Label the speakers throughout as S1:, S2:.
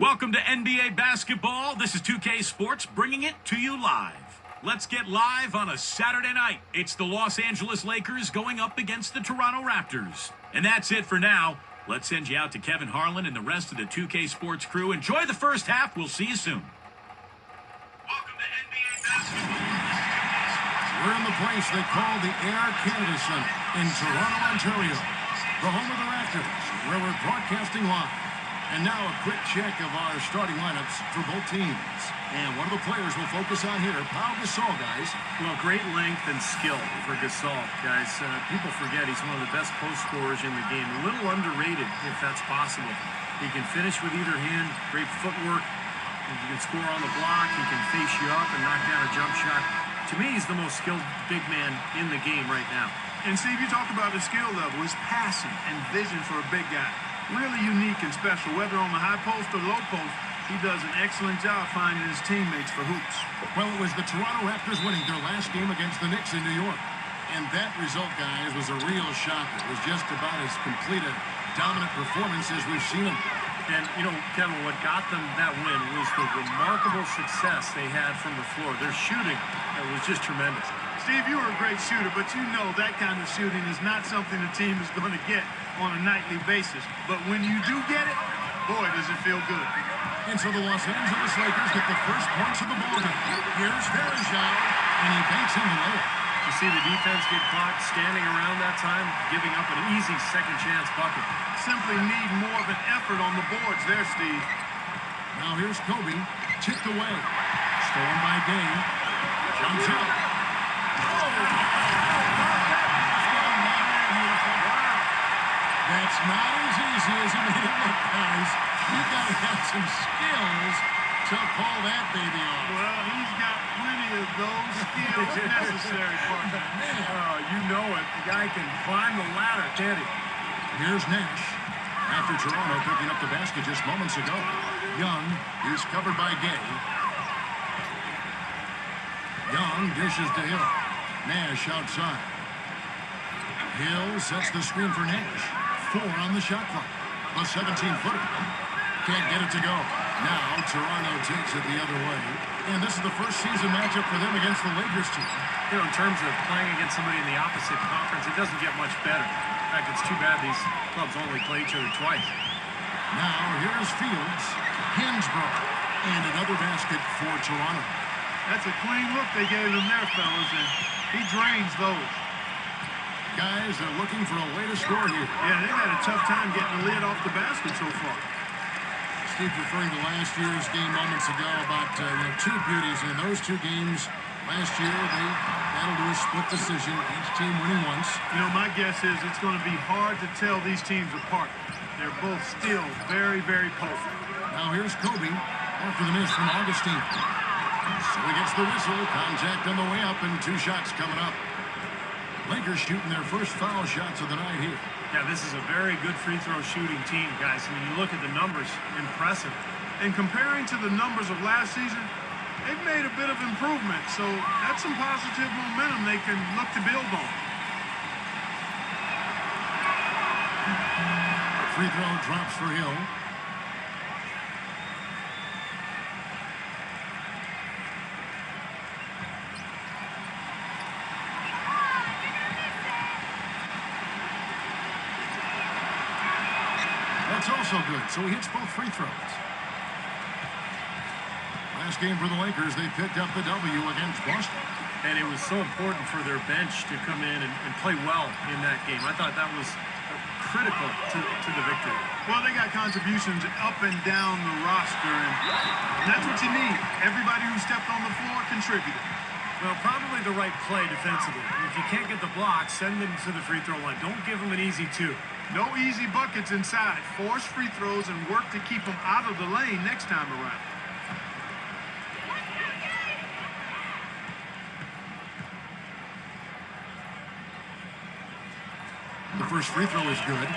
S1: Welcome to NBA basketball. This is 2K Sports bringing it to you live. Let's get live on a Saturday night. It's the Los Angeles Lakers going up against the Toronto Raptors. And that's it for now. Let's send you out to Kevin Harlan and the rest of the 2K Sports crew. Enjoy the first half. We'll see you soon. Welcome to NBA basketball.
S2: We're in the place they call the Air Canada Centre in Toronto, Ontario, the home of the Raptors, where we're broadcasting live. And now a quick check of our starting lineups for both teams. And one of the players we'll focus on here, Pau Gasol, guys.
S3: Well, great length and skill for Gasol, guys. People forget he's one of the best post scorers in the game. A little underrated, if that's possible. He can finish with either hand, great footwork. He can score on the block. He can face you up and knock down a jump shot. To me, he's the most skilled big man in the game right now.
S4: And Steve, you talk about his skill level, his passing and vision for a big guy. Really unique and special. Whether on the high post or low post, he does an excellent job finding his teammates for hoops.
S2: Well, it was the Toronto Raptors winning their last game against the Knicks in New York. And that result, guys, was a real shocker. It was just about as complete a dominant performance as we've seen him.
S3: And, you know, Kevin, what got them that win was the remarkable success they had from the floor. Their shooting was just tremendous.
S4: Steve, you were a great shooter, but you know that kind of shooting is not something the team is going to get on a nightly basis. But when you do get it, boy, does it feel good.
S2: And so the Los Angeles Lakers get the first points of the ballgame. Here's Varejao, and he banks in the layup.
S3: You see the defense get caught standing around that time, giving up an easy second chance bucket.
S4: Simply need more of an effort on the boards there, Steve.
S2: Now here's Kobe, chipped away. Stolen by Gay. Jumps up. That's not as easy as it made it look, guys. You got to have some skills to pull that baby off.
S4: Well, he's got plenty of those skills necessary, partner.
S3: Oh, you know it. The guy can climb the ladder, can't he?
S2: Here's Nash. After Toronto picking up the basket just moments ago. Young is covered by Gay. Young dishes to Hill. Nash outside. Hill sets the screen for Nash. 4 on the shot clock. A 17-footer. Can't get it to go. Now Toronto takes it the other way. And this is the first season matchup for them against the Lakers team.
S3: You know, in terms of playing against somebody in the opposite conference, it doesn't get much better. In fact, it's too bad these clubs only play each other twice.
S2: Now here's Fields. Hinsbrough. And another basket for Toronto.
S4: That's a clean look they gave him there, fellas, and he drains those.
S2: Guys, they're looking for a way to score here.
S4: Yeah, they've had a tough time getting the lid off the basket so far.
S2: Steve referring to last year's game moments ago about two beauties. In those two games last year, they battled to a split decision, each team winning once.
S4: You know, my guess is it's going to be hard to tell these teams apart. They're both still very, very potent.
S2: Now here's Kobe after the miss from Augustine. So he gets the whistle, contact on the way up, and 2 shots coming up. Lakers shooting their first foul shots of the night here.
S3: Yeah, this is a very good free throw shooting team, guys. When you look at the numbers, impressive.
S4: And comparing to the numbers of last season, they've made a bit of improvement. So that's some positive momentum they can look to build on.
S2: Free throw drops for Hill. That's also good, so he hits both free throws. Last game for the Lakers, they picked up the W against Boston.
S3: And it was so important for their bench to come in and play well in that game. I thought that was critical to the victory.
S4: Well, they got contributions up and down the roster, and that's what you need. Everybody who stepped on the floor contributed.
S3: Well, probably the right play defensively. If you can't get the block, send them to the free throw line. Don't give them an easy 2.
S4: No easy buckets inside. Force free throws and work to keep them out of the lane next time around.
S2: The first free throw is good.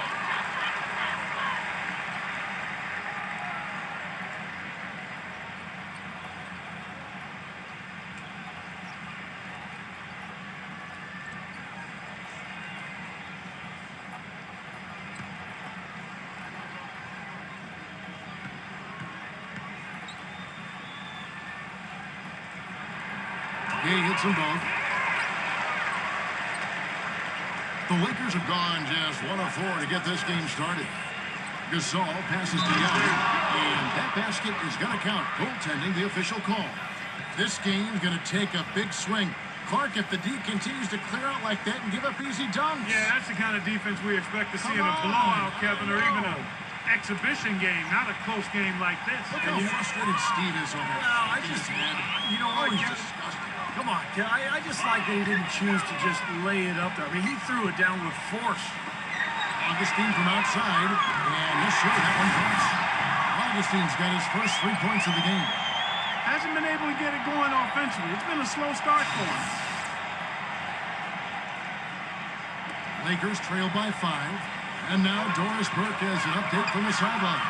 S2: He hits them both. The Lakers have gone just 1 of 4 to get this game started. Gasol passes to Young, and that basket is going to count. Goaltending, the official call. This game's going to take a big swing. Clark, if the D continues to clear out like that and give up easy dunks.
S4: Yeah, that's the kind of defense we expect to see in a blowout, Kevin, or even an exhibition game, not a close game like this.
S2: Look how frustrated Steve is over there.
S3: Well, I just, you know what,
S2: He's
S3: Kevin?
S2: disgusted.
S3: Come on, Ken. I just like that he didn't choose to just lay it up there. I mean, he threw it down with force.
S2: Augustine from outside, and yes, sir, that one counts. Augustine's got his first 3 points of the game.
S4: Hasn't been able to get it going offensively. It's been a slow start for him.
S2: Lakers trail by 5, and now Doris Burke has an update from the sidelines.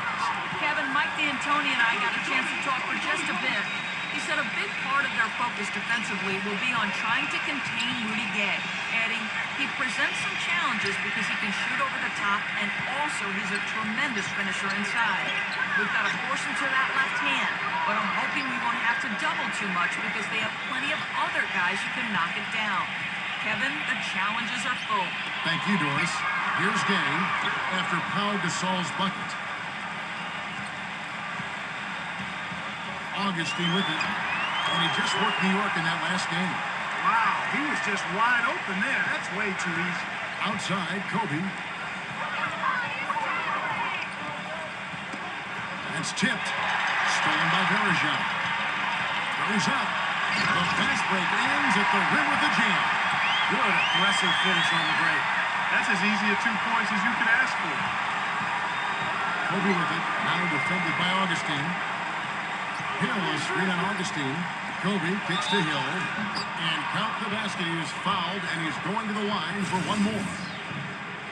S5: Kevin, Mike D'Antoni and I got a chance to talk for just a bit. He said a big part of their focus defensively will be on trying to contain Rudy Gay, adding he presents some challenges because he can shoot over the top, and also he's a tremendous finisher inside. We've got to force him to that left hand, but I'm hoping we won't have to double too much because they have plenty of other guys who can knock it down. Kevin, the challenges are full.
S2: Thank you, Doris. Here's Gay after Pau Gasol's bucket. Augustine with it, and he just worked New York in that last game.
S4: Wow, he was just wide open there. That's way too easy.
S2: Outside, Kobe. That's tipped. Stolen by Bergeron. Goes up. The fast break ends at the rim with a jam.
S3: Good aggressive finish on the break.
S4: That's as easy a 2 points as you could ask for.
S2: Kobe with it. Now defended by Augustine. Hill is screen on Augustine. Kobe kicks to Hill. And count the basket. He is fouled, and he's going to the line for one more.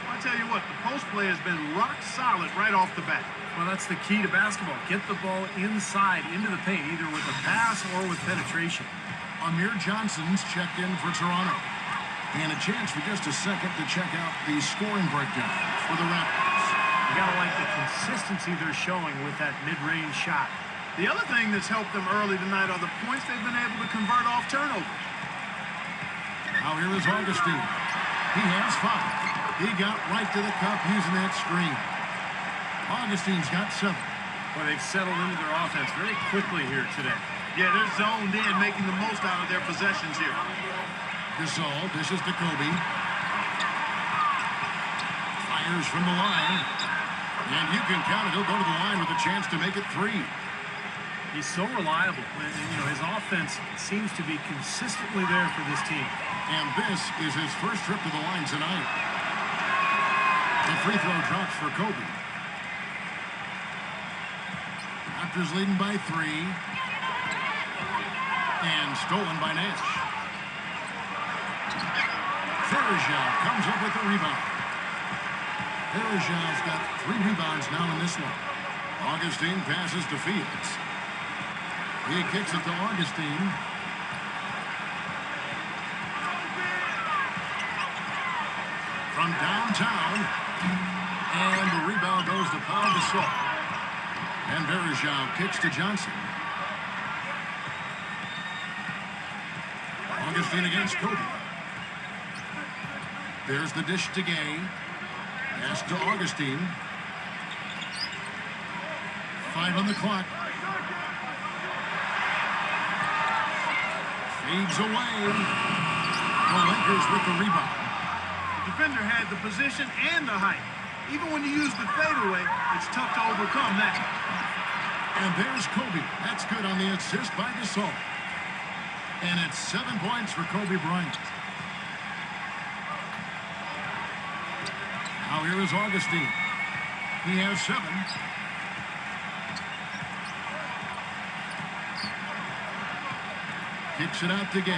S4: I tell you what, the post play has been rock solid right off the bat.
S3: Well, that's the key to basketball. Get the ball inside, into the paint, either with a pass or with penetration.
S2: Amir Johnson's checked in for Toronto. And a chance for just a second to check out the scoring breakdown for the Raptors.
S3: You gotta like the consistency they're showing with that mid-range shot.
S4: The other thing that's helped them early tonight are the points they've been able to convert off turnovers.
S2: Now here is Augustine. He has 5. He got right to the cup using that screen. Augustine's got 7.
S3: Well, they've settled into their offense very quickly here today.
S4: Yeah, they're zoned in, making the most out of their possessions here.
S2: Gasol dishes to Kobe. Fires from the line. And you can count it. He'll go to the line with a chance to make it 3.
S3: He's so reliable. And, you know, his offense seems to be consistently there for this team.
S2: And this is his first trip to the line tonight. The free throw drops for Kobe. Raptors leading by 3. And stolen by Nash. Bergeron comes up with the rebound. Bergeron's got 3 rebounds now in this one. Augustine passes to Fields. He kicks it to Augustine. From downtown. And the rebound goes to Pau Gasol. And Bergeron kicks to Johnson. Augustine against Kobe. There's the dish to Gay. Pass to Augustine. 5 on the clock. Fades away. The Lakers with the rebound.
S4: The defender had the position and the height. Even when you use the fadeaway, it's tough to overcome that.
S2: And there's Kobe. That's good on the assist by Gasol. And it's 7 points for Kobe Bryant. Now here is Augustine. He has 7. Kicks it out to Gay.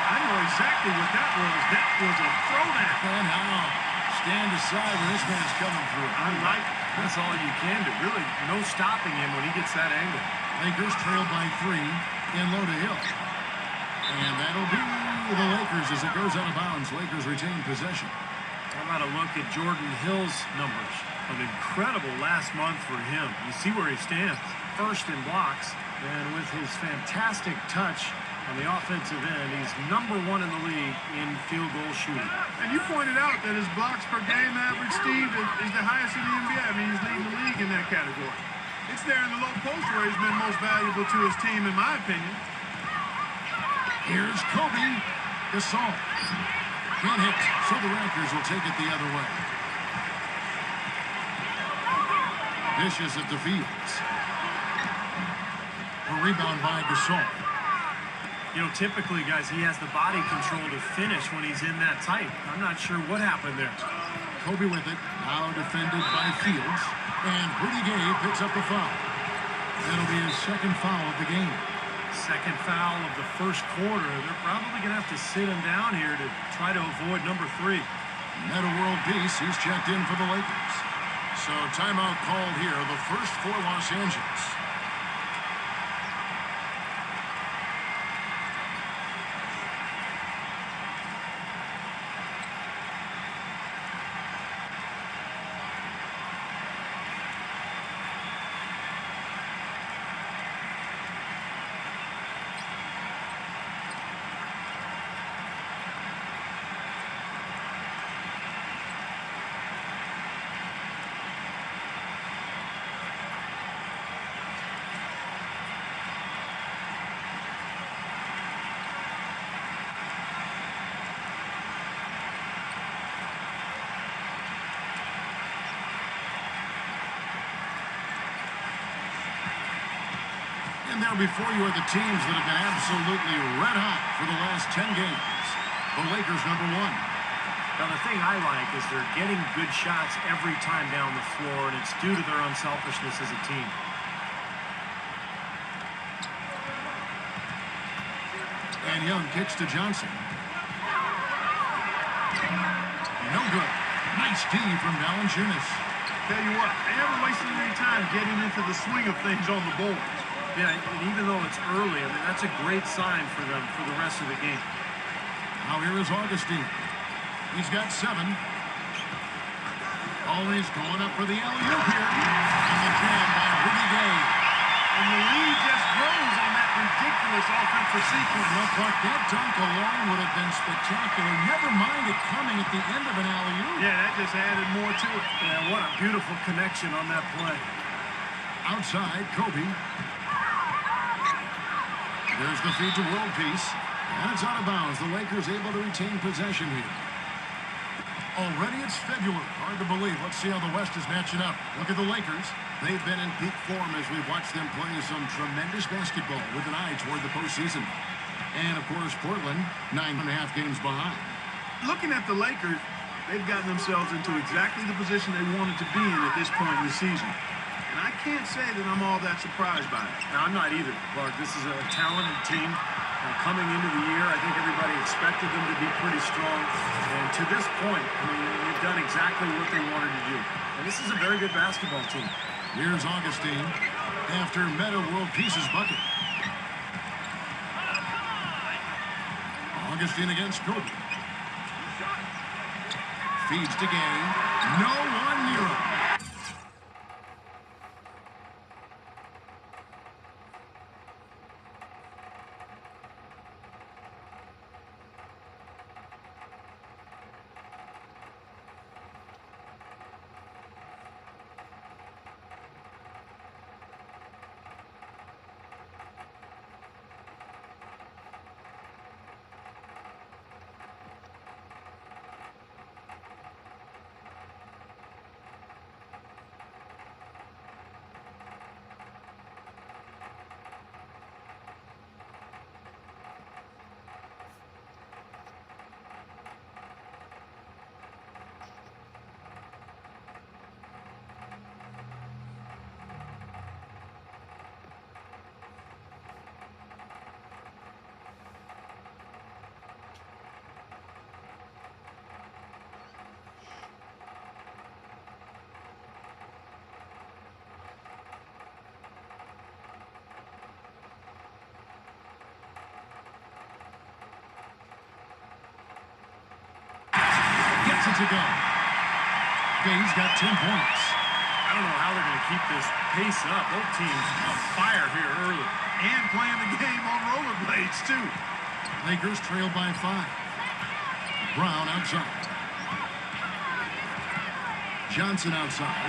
S4: I know exactly what that was. That was a throwback.
S2: And now stand aside when this man's coming through.
S4: I like it.
S3: That's all you can do. Really, no stopping him when he gets that angle.
S2: Lakers trail by 3 in low to Hill. And that'll be the Lakers as it goes out of bounds. Lakers retain possession.
S3: How about a look at Jordan Hill's numbers? An incredible last month for him. You see where he stands. First in blocks, and with his fantastic touch on the offensive end, he's #1 in the league in field goal shooting.
S4: And you pointed out that his blocks per game average, Steve, is the highest in the NBA. I mean, he's leading the league in that category. It's there in the low post where he's been most valuable to his team, in my opinion.
S2: Here's Kobe Gasol. Can't hit, so the Raptors will take it the other way. Dishes it to Fields. A rebound by Gasol.
S3: You know, typically, guys, he has the body control to finish when he's in that tight. I'm not sure what happened there.
S2: Kobe with it. Now defended by Fields. And Rudy Gay picks up the foul. That'll be his second foul of the game.
S3: Second foul of the first quarter. They're probably going to have to sit him down here to try to avoid #3.
S2: Meta World Peace, he's checked in for the Lakers. So timeout called here, the first for Los Angeles. And there before you are the teams that have been absolutely red hot for the last 10 games. The Lakers #1.
S3: Now, the thing I like is they're getting good shots every time down the floor, and it's due to their unselfishness as a team.
S2: And Young kicks to Johnson. No good. Nice D from Valanciunas.
S4: Tell you what, they haven't wasted any time getting into the swing of things on the boards.
S3: Yeah, and even though it's early, I mean, that's a great sign for them for the rest of the game.
S2: Now here is Augustine. He's got 7. Always going up for the alley-oop here. And the jam by Rudy Gay.
S4: And the lead just grows on that ridiculous offensive sequence.
S2: Well, Clark, that dunk alone would have been spectacular. Never mind it coming at the end of an alley-oop.
S4: Yeah, that just added more to it.
S3: Yeah, what a beautiful connection on that play.
S2: Outside, Kobe. There's the feed to World Peace. And it's out of bounds. The Lakers able to retain possession here. Already it's February. Hard to believe. Let's see how the West is matching up. Look at the Lakers. They've been in peak form as we've watched them play some tremendous basketball with an eye toward the postseason. And, of course, Portland, 9.5 games behind.
S4: Looking at the Lakers, they've gotten themselves into exactly the position they wanted to be in at this point in the season. And I can't say that I'm all that surprised by it.
S3: Now, I'm not either, Clark. This is a talented team. Coming into the year, I think everybody expected them to be pretty strong. And to this point, I mean, they've done exactly what they wanted to do. And this is a very good basketball team.
S2: Here's Augustine after Meta World Peace's bucket. Augustine against Kobe. Feeds to Gay. No one near him. To go. Okay, he's got 10 points.
S3: I don't know how they're going to keep this pace up. Both teams on fire here early.
S4: And playing the game on rollerblades, too.
S2: Lakers trail by 5. Brown outside. Johnson outside.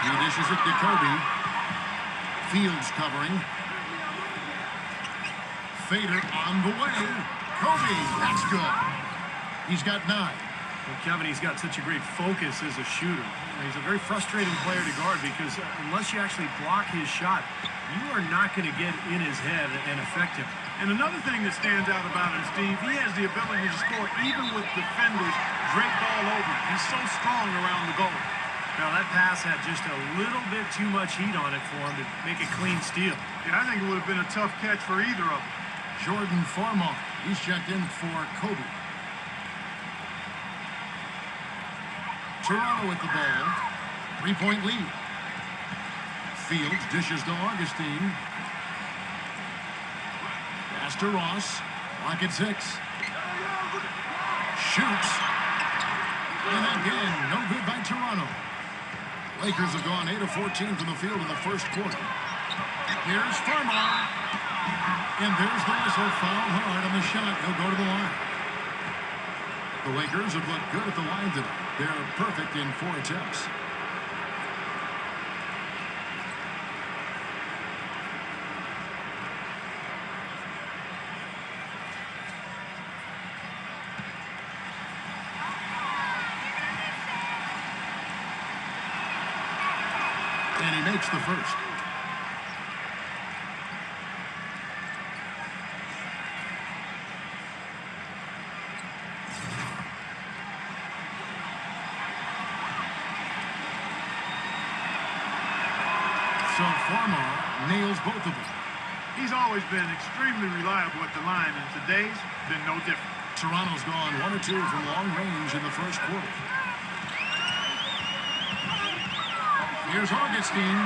S2: He dishes it to Kobe. Fields covering. Fader on the way. Kobe, that's good. He's got 9.
S3: Well, Kevin, he's got such a great focus as a shooter. He's a very frustrating player to guard because unless you actually block his shot, you are not going to get in his head and affect him.
S4: And another thing that stands out about him, Steve, he has the ability to score even with defenders draped all over him. He's so strong around the goal.
S3: Now, that pass had just a little bit too much heat on it for him to make a clean steal.
S4: Yeah, I think it would have been a tough catch for either of them.
S2: Jordan Farmar. He's checked in for Kobe. Toronto with the ball. 3-point lead. Fields dishes to Augustine. Pass to Ross. Clock at 6. Shoots. And again, no good by Toronto. Lakers have gone 8 of 14 from the field in the first quarter. Here's Farmar. And there's the whistle. Foul hard on the shot. He'll go to the line. The Lakers have looked good at the line tonight. They're perfect in 4 attempts. And he makes the first. So Farmar nails both of them.
S4: He's always been extremely reliable at the line, and today's been no different.
S2: Toronto's gone 1 or 2 from long range in the first quarter. Here's Augustine.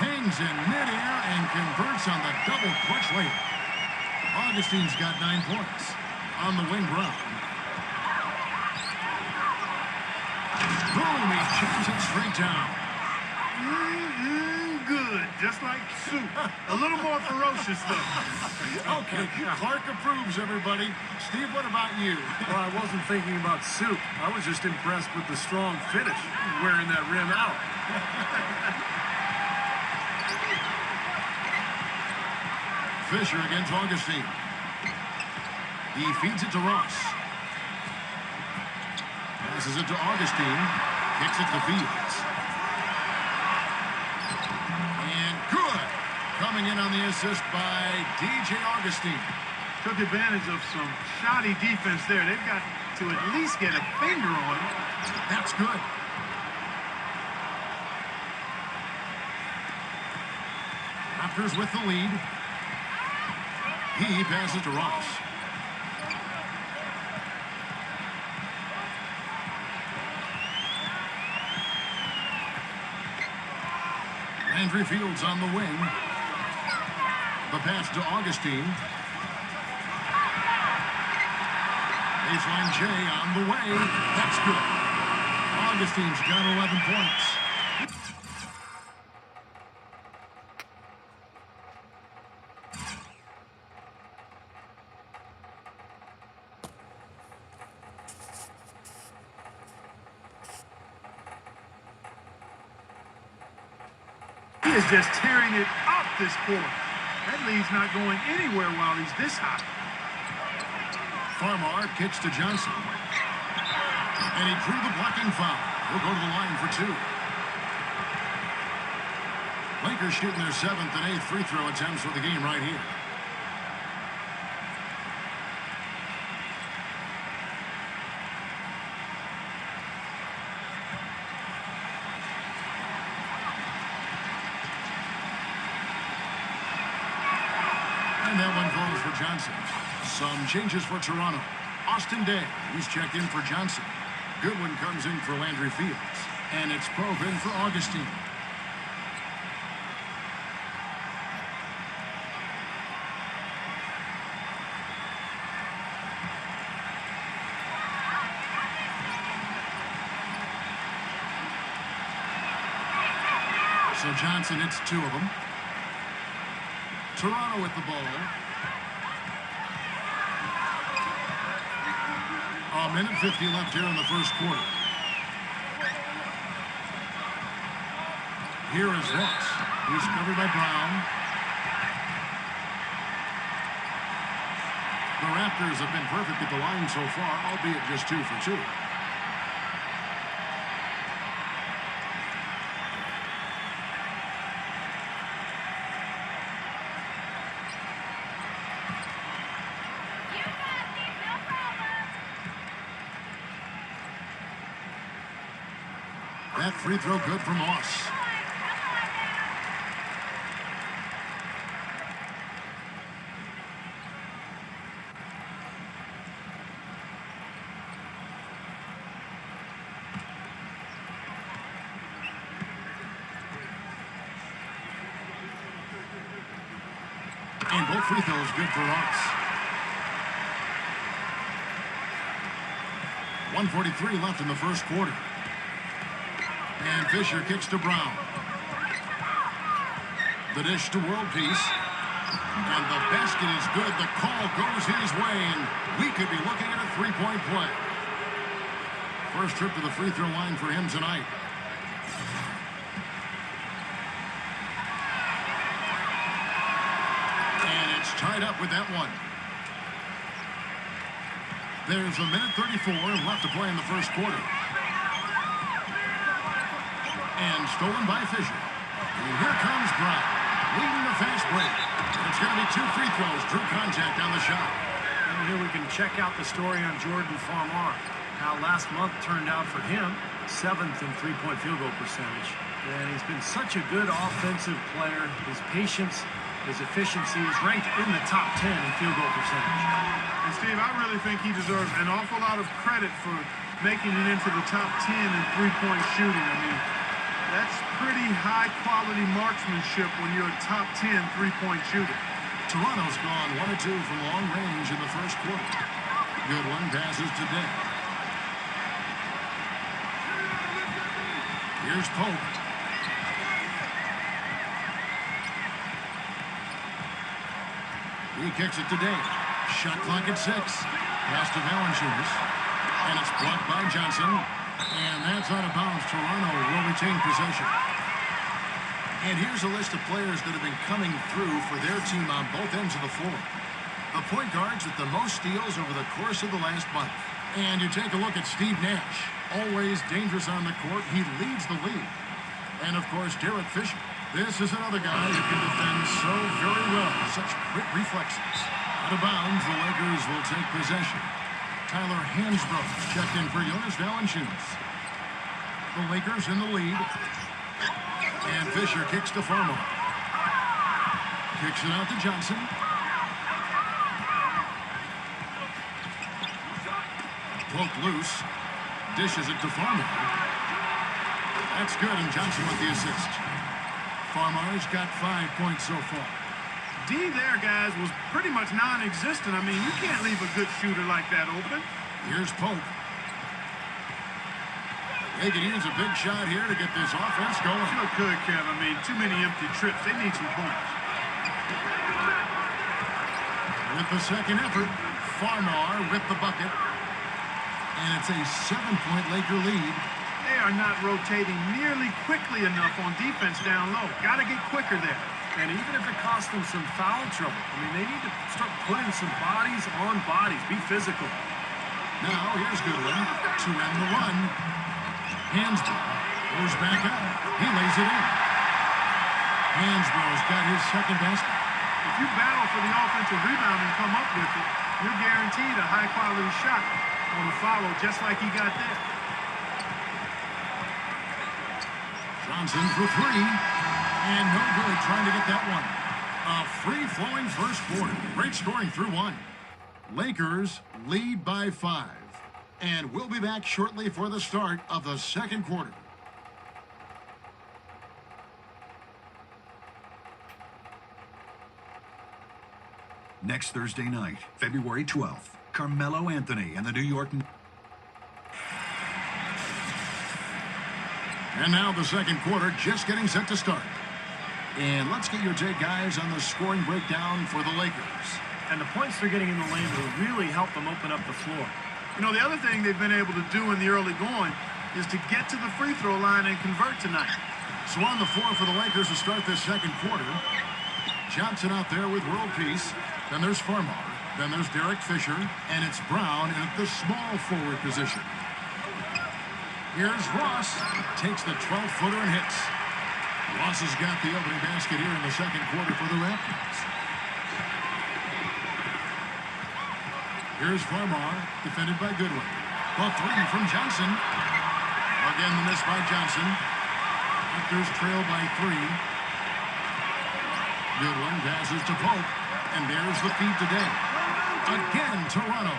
S2: Hangs in midair and converts on the double clutch layup. Augustine's got 9 points. On the wing, Brown. Boom, he chips it straight down.
S4: Good, just like soup. A little more ferocious, though.
S2: Okay, Clark approves, everybody. Steve, what about you?
S3: Well, I wasn't thinking about soup. I was just impressed with the strong finish, wearing that rim out.
S2: Fisher against Augustine. He feeds it to Ross. Passes it to Augustine. Kicks it to Fields. And good. Coming in on the assist by DJ Augustine.
S4: Took advantage of some shoddy defense there. They've got to at least get a finger on it.
S2: That's good. Raptors with the lead. He passes to Ross. Landry Fields on the wing. The pass to Augustine. Baseline J on the way. That's good. Augustine's got 11 points.
S4: He is just tearing it up this quarter. That lead's not going anywhere while he's this hot.
S2: Farmar kicks to Johnson. And he drew the blocking foul. He'll go to the line for 2. Lakers shooting their 7th and 8th free throw attempts for the game right here. And that one falls for Johnson. Some changes for Toronto. Austin Day, he's checked in for Johnson. Goodwin comes in for Landry Fields. And it's Pope in for Augustine. So Johnson hits 2 of them. Toronto with the ball. A minute 50 left here in the first quarter. Here is Ross. He's covered by Brown. The Raptors have been perfect at the line so far, albeit just 2 for 2. That free throw good for Moss. And both free throws good for Ross. 1:43 left in the first quarter. And Fisher kicks to Brown. The dish to World Peace. And the basket is good. The call goes his way, and we could be looking at a 3-point play. First trip to the free throw line for him tonight. And it's tied up with that one. There's a minute 34 left to play in the first quarter. And stolen by Fisher. And here comes Brown, leading the fast break. It's going to be 2 free throws. Drew contact on the shot.
S3: And here we can check out the story on Jordan Farmar. How last month turned out for him, 7th in three-point field goal percentage. And he's been such a good offensive player. His patience, his efficiency is ranked in the top 10 in field goal percentage.
S4: And Steve, I really think he deserves an awful lot of credit for making it into the top 10 in three-point shooting. I mean, that's pretty high-quality marksmanship when you're a top 10 three-point shooter.
S2: Toronto's gone 1 of 2 from long range in the first quarter. Good one passes today. Here's Pope. He kicks it today. Shot clock at 6. Pass to Valanciunas. And it's blocked by Johnson. And that's out of bounds. Toronto will retain possession. And here's a list of players that have been coming through for their team on both ends of the floor. The point guards with the most steals over the course of the last month. And you take a look at Steve Nash. Always dangerous on the court. He leads the league. And, of course, Derek Fisher. This is another guy who can defend so very well. Such quick reflexes. Out of bounds, the Lakers will take possession. Tyler Hansbrough checked in for Jonas Valanciunas. The Lakers in the lead. And Fisher kicks to Farmer. Kicks it out to Johnson. Poked loose. Dishes it to Farmer. That's good, and Johnson with the assist. Farmer's got 5 points so far.
S4: D there, guys, was pretty much non-existent. I mean, you can't leave a good shooter like that open.
S2: Here's Pope. They could use a big shot here to get this offense going.
S4: Sure could, Kev. I mean, too many empty trips. They need some points.
S2: With the second effort, Farmar with the bucket. And it's a 7-point Laker lead.
S4: They are not rotating nearly quickly enough on defense down low. Got to get quicker there.
S3: And even if it costs them some foul trouble, I mean, they need to start putting some bodies on bodies. Be physical.
S2: Now, here's Goodwin to end the run. Hansbrough goes back up. He lays it in. Hansbrough's got his second basket.
S4: If you battle for the offensive rebound and come up with it, you're guaranteed a high-quality shot on the follow, just like he got there.
S2: Johnson for 3. And no good trying to get that one. A free-flowing first quarter. Great scoring through 1. Lakers lead by 5. And we'll be back shortly for the start of the second quarter.
S6: Next Thursday night, February 12th, Carmelo Anthony and the New York.
S2: And now the second quarter just getting set to start. And let's get your take, guys, on the scoring breakdown for the Lakers.
S3: And the points they're getting in the lane will really help them open up the floor.
S4: You know, the other thing they've been able to do in the early going is to get to the free throw line and convert tonight.
S2: So on the floor for the Lakers to start this second quarter, Johnson out there with world peace. Then there's Farmar. Then there's Derek Fisher. And it's Brown at the small forward position. Here's Ross. Takes the 12-footer and hits. Ross has got the opening basket here in the second quarter for the Raptors. Here's Farmar, defended by Goodwin. The three from Johnson. Again, the miss by Johnson. Raptors trail by 3. Goodwin passes to Pope. And there's the feed today. Again, Toronto.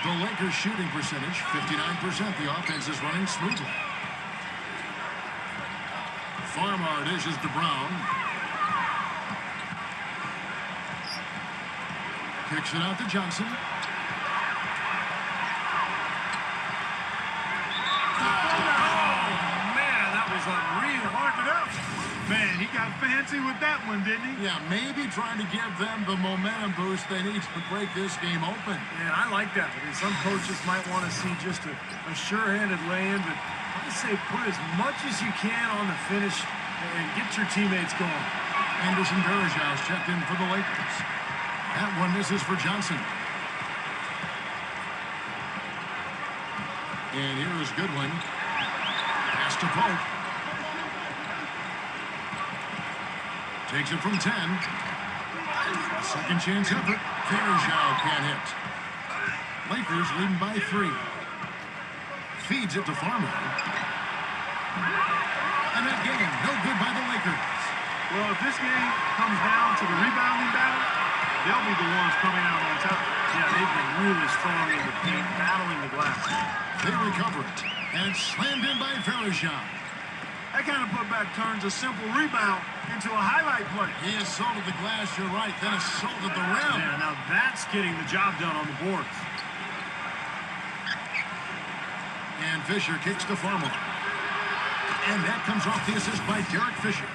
S2: The Lakers' shooting percentage, 59%. The offense is running smoothly. Farmar dishes to Brown. Kicks it out to Johnson.
S3: Man, that was unreal.
S4: Mark it up. Man, he got fancy with that one, didn't he?
S2: Yeah, maybe trying to give them the momentum boost they need to break this game open.
S3: Man, I like that. I mean, some coaches might want to see just a sure-handed lay-in, but I say put as much as you can on the finish and get your teammates going.
S2: Anderson Varejao checked in for the Lakers. That one misses for Johnson. And here is Goodwin. Pass to Pope. Takes it from 10. Second chance effort. Varejao can't hit. Lakers leading by 3. Feeds it to Farmer. And that game, no good by the Lakers.
S4: Well, if this game comes down to the rebounding battle, they'll be the ones coming out on top.
S3: Yeah, they've been really strong in the paint, battling the glass.
S2: They recover it. And it's slammed in by Varejao.
S4: That kind of putback turns a simple rebound into a highlight play.
S2: He assaulted the glass, you're right, then assaulted the rim.
S3: Yeah, now that's getting the job done on the boards.
S2: And Fisher kicks to Farmar. And that comes off the assist by Derek Fisher.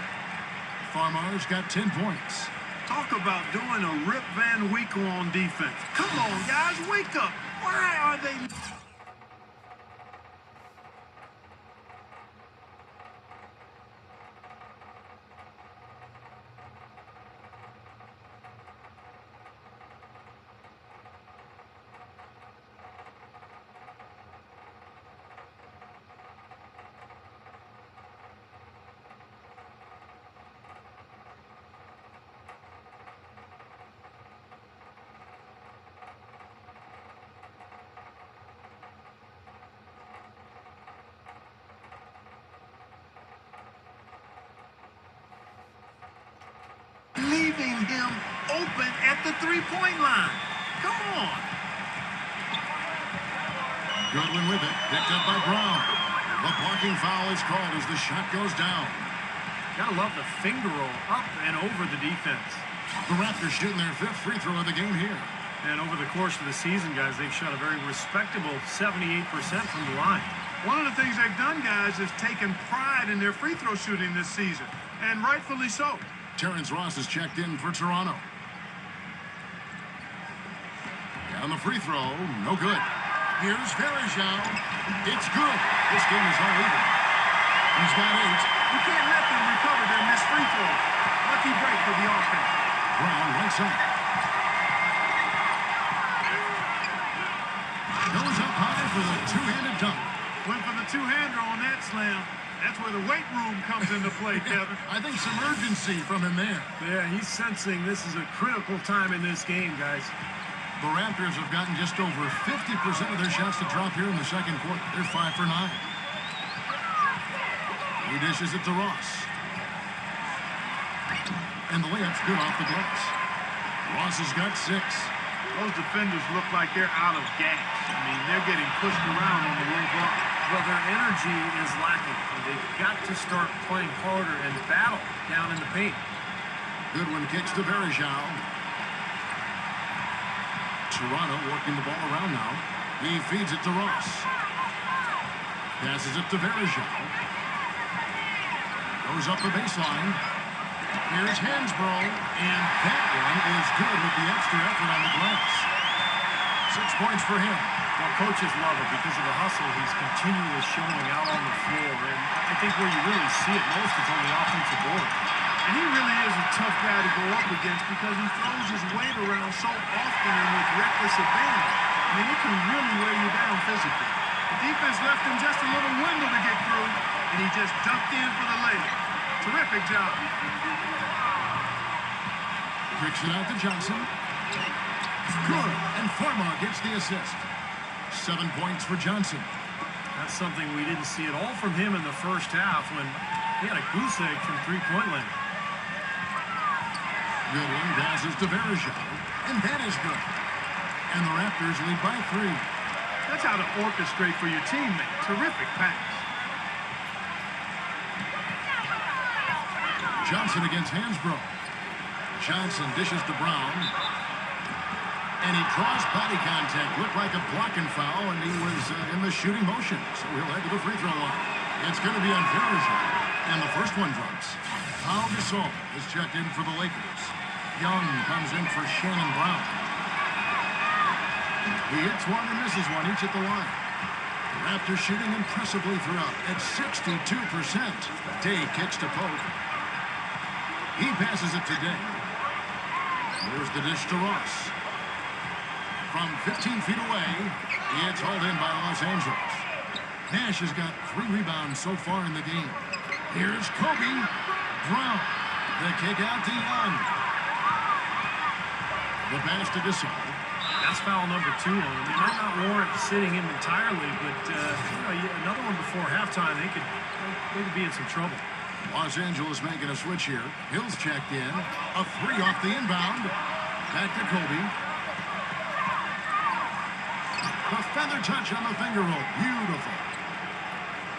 S2: Farmar's got 10 points.
S4: Talk about doing a Rip Van Winkle on defense. Come on, guys, wake up. Why are they... leaving him open at the three-point line. Come on.
S2: Goodwin with it, picked up by Brown. The blocking foul is called as the shot goes down.
S3: Gotta love the finger roll up and over the defense.
S2: The Raptors shooting their 5th free throw of the game here.
S3: And over the course of the season, guys, they've shot a very respectable 78% from the line.
S4: One of the things they've done, guys, is taken pride in their free throw shooting this season, and rightfully so.
S2: Terrence Ross is checked in for Toronto. Down the free throw, no good. Here's Varejao. It's good. This game is all even. He's got 8.
S4: You can't let them recover their missed free throws. Lucky break for the offense.
S2: Brown right side. Goes up high for the two-handed dunk.
S4: Went for the two-hander on that slam. That's where the weight room comes into play, Kevin.
S2: I think some urgency from him there.
S3: Yeah, he's sensing this is a critical time in this game, guys.
S2: The Raptors have gotten just over 50% of their shots to drop here in the second quarter. They're 5 for 9. He dishes it to Ross. And the layup's good off the glass. Ross has got 6.
S4: Those defenders look like they're out of gas. I mean, they're getting pushed around on the low block.
S3: Well, their energy is lacking. They've got to start playing harder and battle down in the paint.
S2: Goodwin kicks to Varejao. Toronto working the ball around now. He feeds it to Ross. Passes it to Verjao. Goes up the baseline. Here's Hansbrough, and that one is good with the extra effort on the glass. 6 points for him.
S3: Well, coaches love it because of the hustle he's continually showing out on the floor. And I think where you really see it most is on the offensive board.
S4: And he really is a tough guy to go up against because he throws his weight around so often and with reckless abandon. I mean, it can really wear you down physically. The defense left him just a little window to get through, and he just ducked in for the layup. Terrific job.
S2: Kicks it out to Johnson. Good, and Farmar gets the assist. 7 points for Johnson.
S3: That's something we didn't see at all from him in the first half when he had a goose egg from three-point land.
S2: Goodwin passes to Verjao, and that is good. And the Raptors lead by 3.
S4: That's how to orchestrate for your teammate. Terrific pass.
S2: Johnson against Hansbrough. Johnson dishes to Brown. And he draws body contact. Looked like a blocking foul, and he was in the shooting motion. So he'll head to the free throw line. It's going to be on Verjao. And the first one drops. Pau Gasol is checked in for the Lakers. Young comes in for Shannon Brown. He hits one and misses one, each at the line. The Raptors shooting impressively throughout at 62%. Day kicks to Pope. He passes it to Day. Here's the dish to Ross. From 15 feet away, it's hauled in by Los Angeles. Nash has got 3 rebounds so far in the game. Here's Kobe. Brown. The kick out to Young. The pass to Gasol.
S3: That's foul number 2 on him. It might not warrant sitting him entirely, but another one before halftime, they could be in some trouble.
S2: Los Angeles making a switch here. Hill's checked in. A 3 off the inbound. Back to Kobe. The feather touch on the finger roll. Beautiful.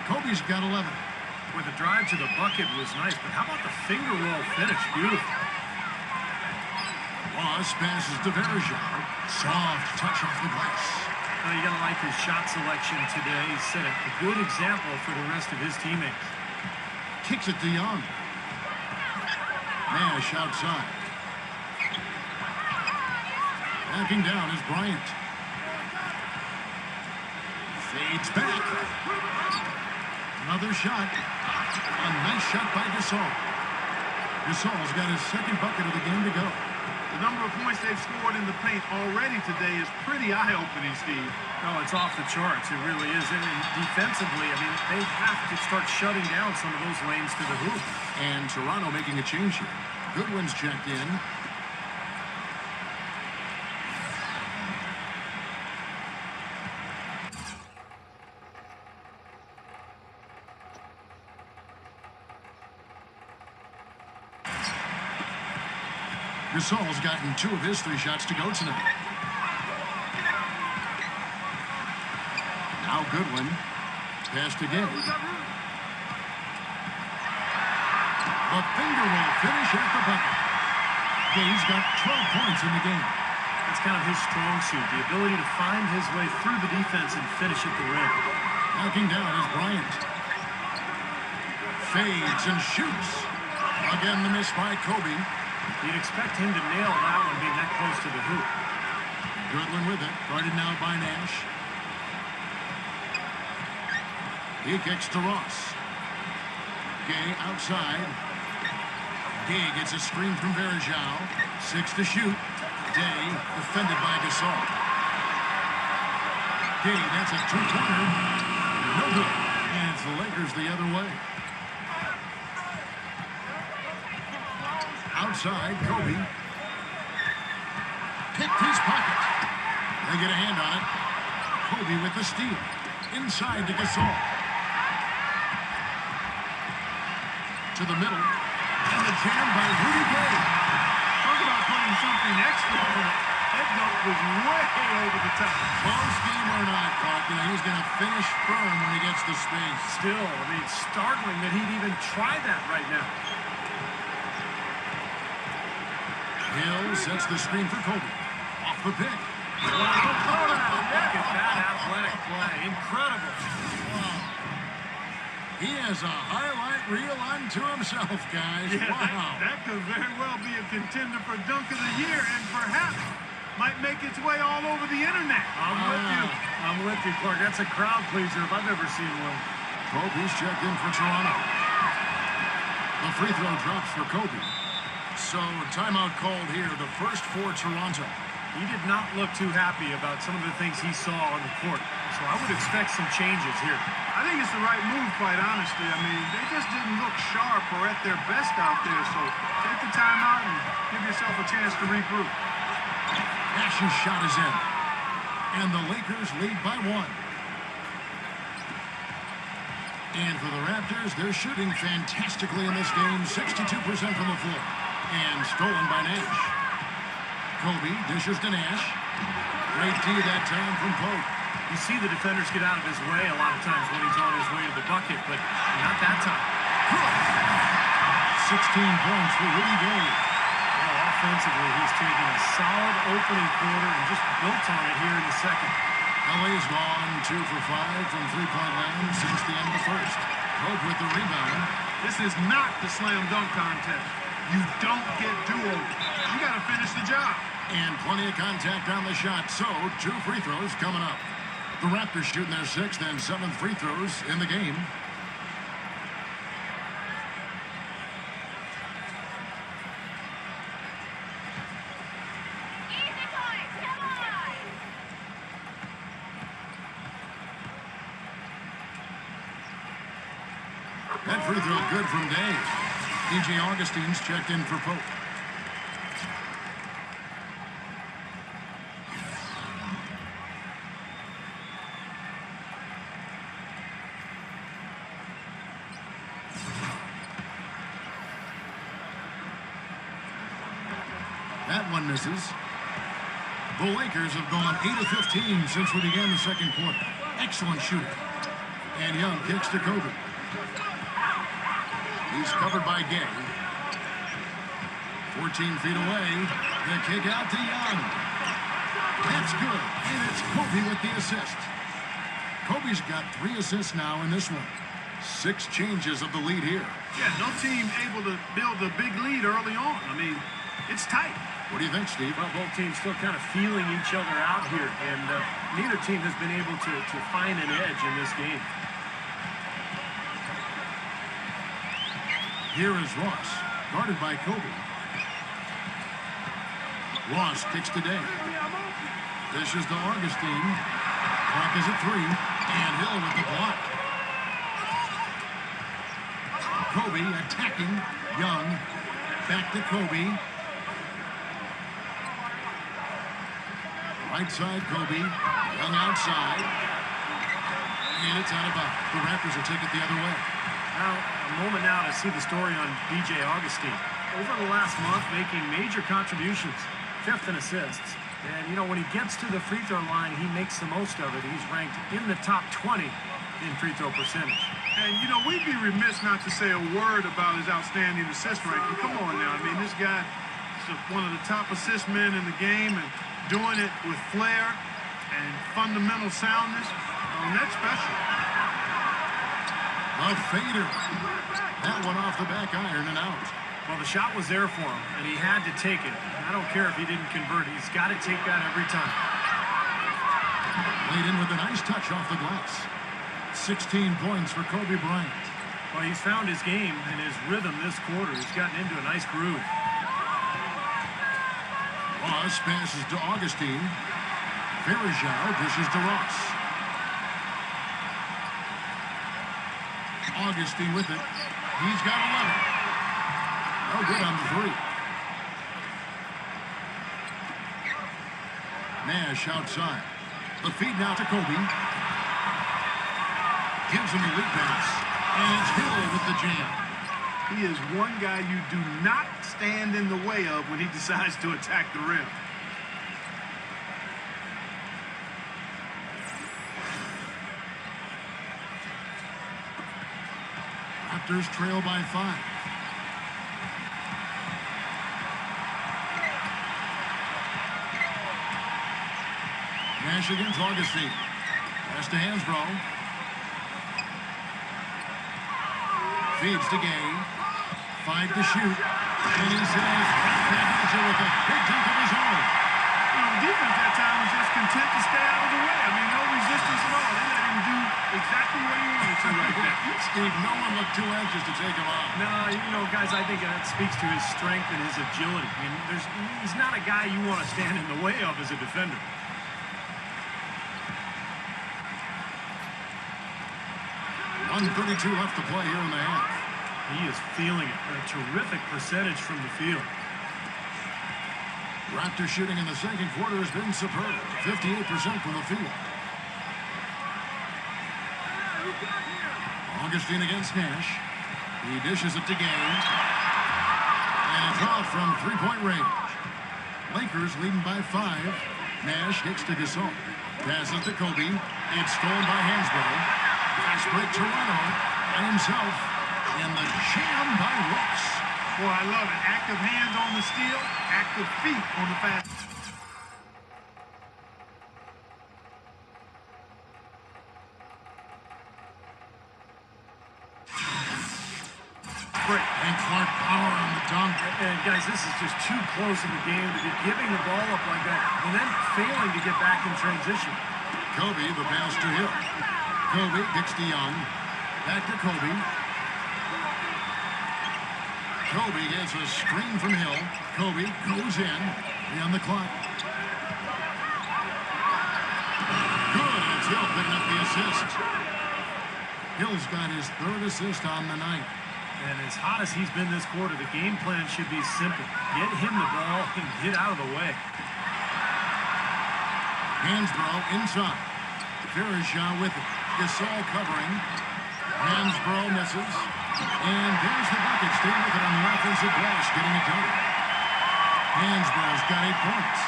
S2: Kobe's got 11.
S3: With the drive to the bucket was nice, but how about the finger roll finish? Beautiful.
S2: Ross passes to Verjao. Soft touch off the glass.
S3: Well, you gotta like his shot selection today. He set a good example for the rest of his teammates.
S2: Kicks it to Young. Nash outside. Backing down is Bryant. Fades back. Another shot. A nice shot by Gasol. Gasol's got his second bucket of the game to go.
S4: The number of points they've scored in the paint already today is pretty eye-opening, Steve.
S3: No, it's off the charts. It really is. And defensively, I mean, they have to start shutting down some of those lanes to the hoop.
S2: And Toronto making a change here. Goodwin's checked in. Gasol's gotten 2 of his 3 shots to go tonight. Now Goodwin. Pass to Gay. A finger roll finish at the bucket. Gay's got 12 points in the game.
S3: That's kind of his strong suit, the ability to find his way through the defense and finish at the rim.
S2: Knocking down is Bryant. Fades and shoots. Again, the miss by Kobe.
S3: You'd expect him to nail that one being that close to the hoop.
S2: Goodwin with it. Guarded now by Nash. He kicks to Ross. Gay outside. Gay gets a screen from Verjao. 6 to shoot. Day defended by Gasol. Gay, that's a 2-pointer. No good. And it's the Lakers the other way. Outside, Kobe. Picked his pocket. They get a hand on it. Kobe with the steal. Inside to Gasol. To the middle. And the jam by Rudy Gay.
S4: Talk about putting something extra on it. That dunk was way over the top.
S2: Close game or not, Clark, he's going to finish firm when he gets the space.
S3: Still, I mean, it's startling that he'd even try that right now.
S2: Hill sets the screen for Kobe. Off the pick.
S3: Wow, look at that athletic play. Incredible.
S2: Wow. He has a highlight reel unto himself, guys.
S4: Yeah,
S2: Wow.
S4: that could very well be a contender for Dunk of the Year and perhaps might make its way all over the internet.
S3: I'm with you. I'm with you, Clark. That's a crowd pleaser if I've ever seen one.
S2: Kobe's checked in for Toronto. The free throw drops for Kobe. So, timeout called here, the first for Toronto.
S3: He did not look too happy about some of the things he saw on the court. So I would expect some changes here.
S4: I think it's the right move, quite honestly. I mean, they just didn't look sharp or at their best out there. So take the timeout and give yourself a chance to regroup.
S2: Nash's shot is in. And the Lakers lead by 1. And for the Raptors, they're shooting fantastically in this game. 62% from the floor. And stolen by Nash. Kobe dishes to Nash. Great D that time from Pope.
S3: You see the defenders get out of his way a lot of times when he's on his way to the bucket, but not that time.
S2: 16 points for Rudy Gay.
S3: Well, offensively, he's taken a solid opening quarter and just built on it here in the second.
S2: LA's gone 2 for 5 from three-point land since the end of the first. Pope with the rebound.
S4: This is not the slam dunk contest. You don't get do-overs. You got to finish the job.
S2: And plenty of contact on the shot, so 2 free throws coming up. The Raptors shooting their 6th and 7th free throws in the game. That free throw good from Dave. DJ Augustine's checked in for Pope. That one misses. The Lakers have gone 8 of 15 since we began the second quarter. Excellent shooting. And Young kicks to Kobe. He's covered by Gay. 14 feet away. The kick out to Young. That's good. And it's Kobe with the assist. Kobe's got 3 assists now in this one. 6 changes of the lead here.
S4: Yeah, no team able to build a big lead early on. I mean, it's tight.
S2: What do you think, Steve?
S3: Well, both teams still kind of feeling each other out here, and neither team has been able to find an edge in this game.
S2: Here is Ross, guarded by Kobe. Ross kicks to Day. Dishes to Augustine. Clock is at 3, and Hill with the block. Kobe attacking Young. Back to Kobe. Right side, Kobe. Young outside. And it's out of bounds. The Raptors will take it the other way.
S3: Now, a moment now to see the story on DJ Augustine. Over the last month, making major contributions, 5th in assists. And, you know, when he gets to the free throw line, he makes the most of it. He's ranked in the top 20 in free throw percentage.
S4: And, you know, we'd be remiss not to say a word about his outstanding assist ranking. Come on now. I mean, this guy is one of the top assist men in the game and doing it with flair and fundamental soundness. That's special.
S2: A fader. That one off the back iron and out.
S3: Well, the shot was there for him, and he had to take it. I don't care if he didn't convert. He's got to take that every time.
S2: Laid in with a nice touch off the glass. 16 points for Kobe Bryant.
S3: Well, he's found his game and his rhythm this quarter. He's gotten into a nice groove.
S2: Ross passes to Augustine. Varejao dishes to Ross. Augustine with it. He's got 11. No good on the 3. Nash outside. The feed now to Kobe. Gives him a lead pass. And it's Hill with the jam.
S4: He is one guy you do not stand in the way of when he decides to attack the rim.
S2: Raptors trail by 5. Nash against Augustine. Pass to Hansbrough. Feeds to Gay. 5 to shoot. And he says, Pandoja with a big dunk of his own.
S4: You know, defense that time was just content to stay out of the way. I mean, no resistance at all. They let him do exactly what he wanted to right there.
S2: Steve, no one looked too anxious to take him on.
S3: No, you know, guys, I think that speaks to his strength and his agility. I mean, he's not a guy you want to stand in the way of as a defender.
S2: 1:32 left to play here in the half.
S3: He is feeling it. A terrific percentage from the field.
S2: Raptor shooting in the second quarter has been superb. 58% from the field. Augustine against Nash. He dishes it to Gay. And it's off from three-point range. Lakers leading by 5. Nash gets to Gasol. Passes to Kobe. It's stolen by Hansbrough. Fast break Toronto by himself. And the jam by Rooks.
S4: Boy, I love it. Active hands on the steal, active feet on the fast.
S2: Great. And Clark power on the dunk.
S3: And guys, this is just too close in the game to be giving the ball up like that and then failing to get back in transition.
S2: Kobe, the pass to Hill. Kobe gets to Young. Back to Kobe. Kobe gets a screen from Hill. Kobe goes in. On the clock. Good. It's Hill picking up the assist. Hill's got his 3rd assist on the night.
S3: And as hot as he's been this quarter, the game plan should be simple. Get him the ball and get out of the way.
S2: Hansbrough inside. Verishaw with it. Gasol covering. Hansbrough misses. And there's the bucket. Stay with it on the offensive glass, getting it done. Hansbrough's got 8 points.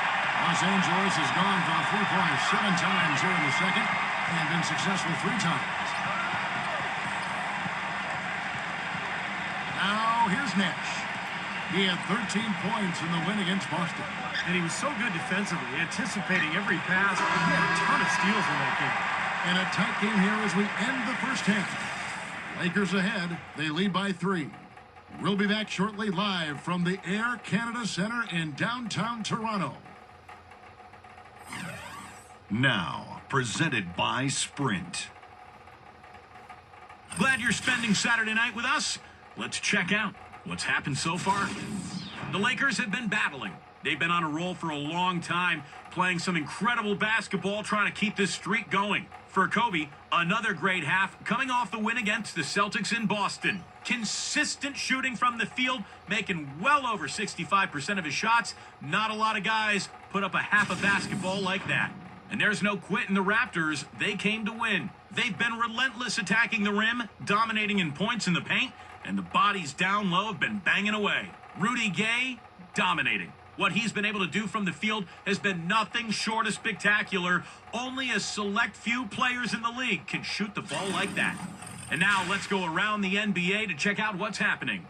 S2: Los Angeles has gone for the 3-pointers 7 times here in the second and been successful 3 times. Now here's Nash. He had 13 points in the win against Boston.
S3: And he was so good defensively, anticipating every pass. He had a ton of steals in that game.
S2: And a tight game here as we end the first half. Lakers ahead. They lead by 3. We'll be back shortly live from the Air Canada Center in downtown Toronto.
S6: Now, presented by Sprint.
S1: Glad you're spending Saturday night with us. Let's check out what's happened so far. The Lakers have been battling. They've been on a roll for a long time, playing some incredible basketball, trying to keep this streak going. For Kobe, another great half, coming off the win against the Celtics in Boston. Consistent shooting from the field, making well over 65% of his shots. Not a lot of guys put up a half a basketball like that. And there's no quit in the Raptors. They came to win. They've been relentless attacking the rim, dominating in points in the paint, and the bodies down low have been banging away. Rudy Gay, dominating. What he's been able to do from the field has been nothing short of spectacular. Only a select few players in the league can shoot the ball like that. And now let's go around the NBA to check out what's happening.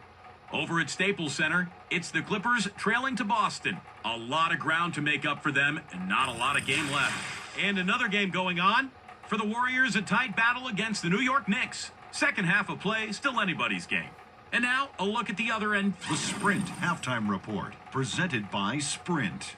S1: Over at Staples Center, it's the Clippers trailing to Boston. A lot of ground to make up for them and not a lot of game left. And another game going on. For the Warriors, a tight battle against the New York Knicks. Second half of play, still anybody's game. And now, a look at the other end.
S6: The Sprint Halftime Report, presented by Sprint.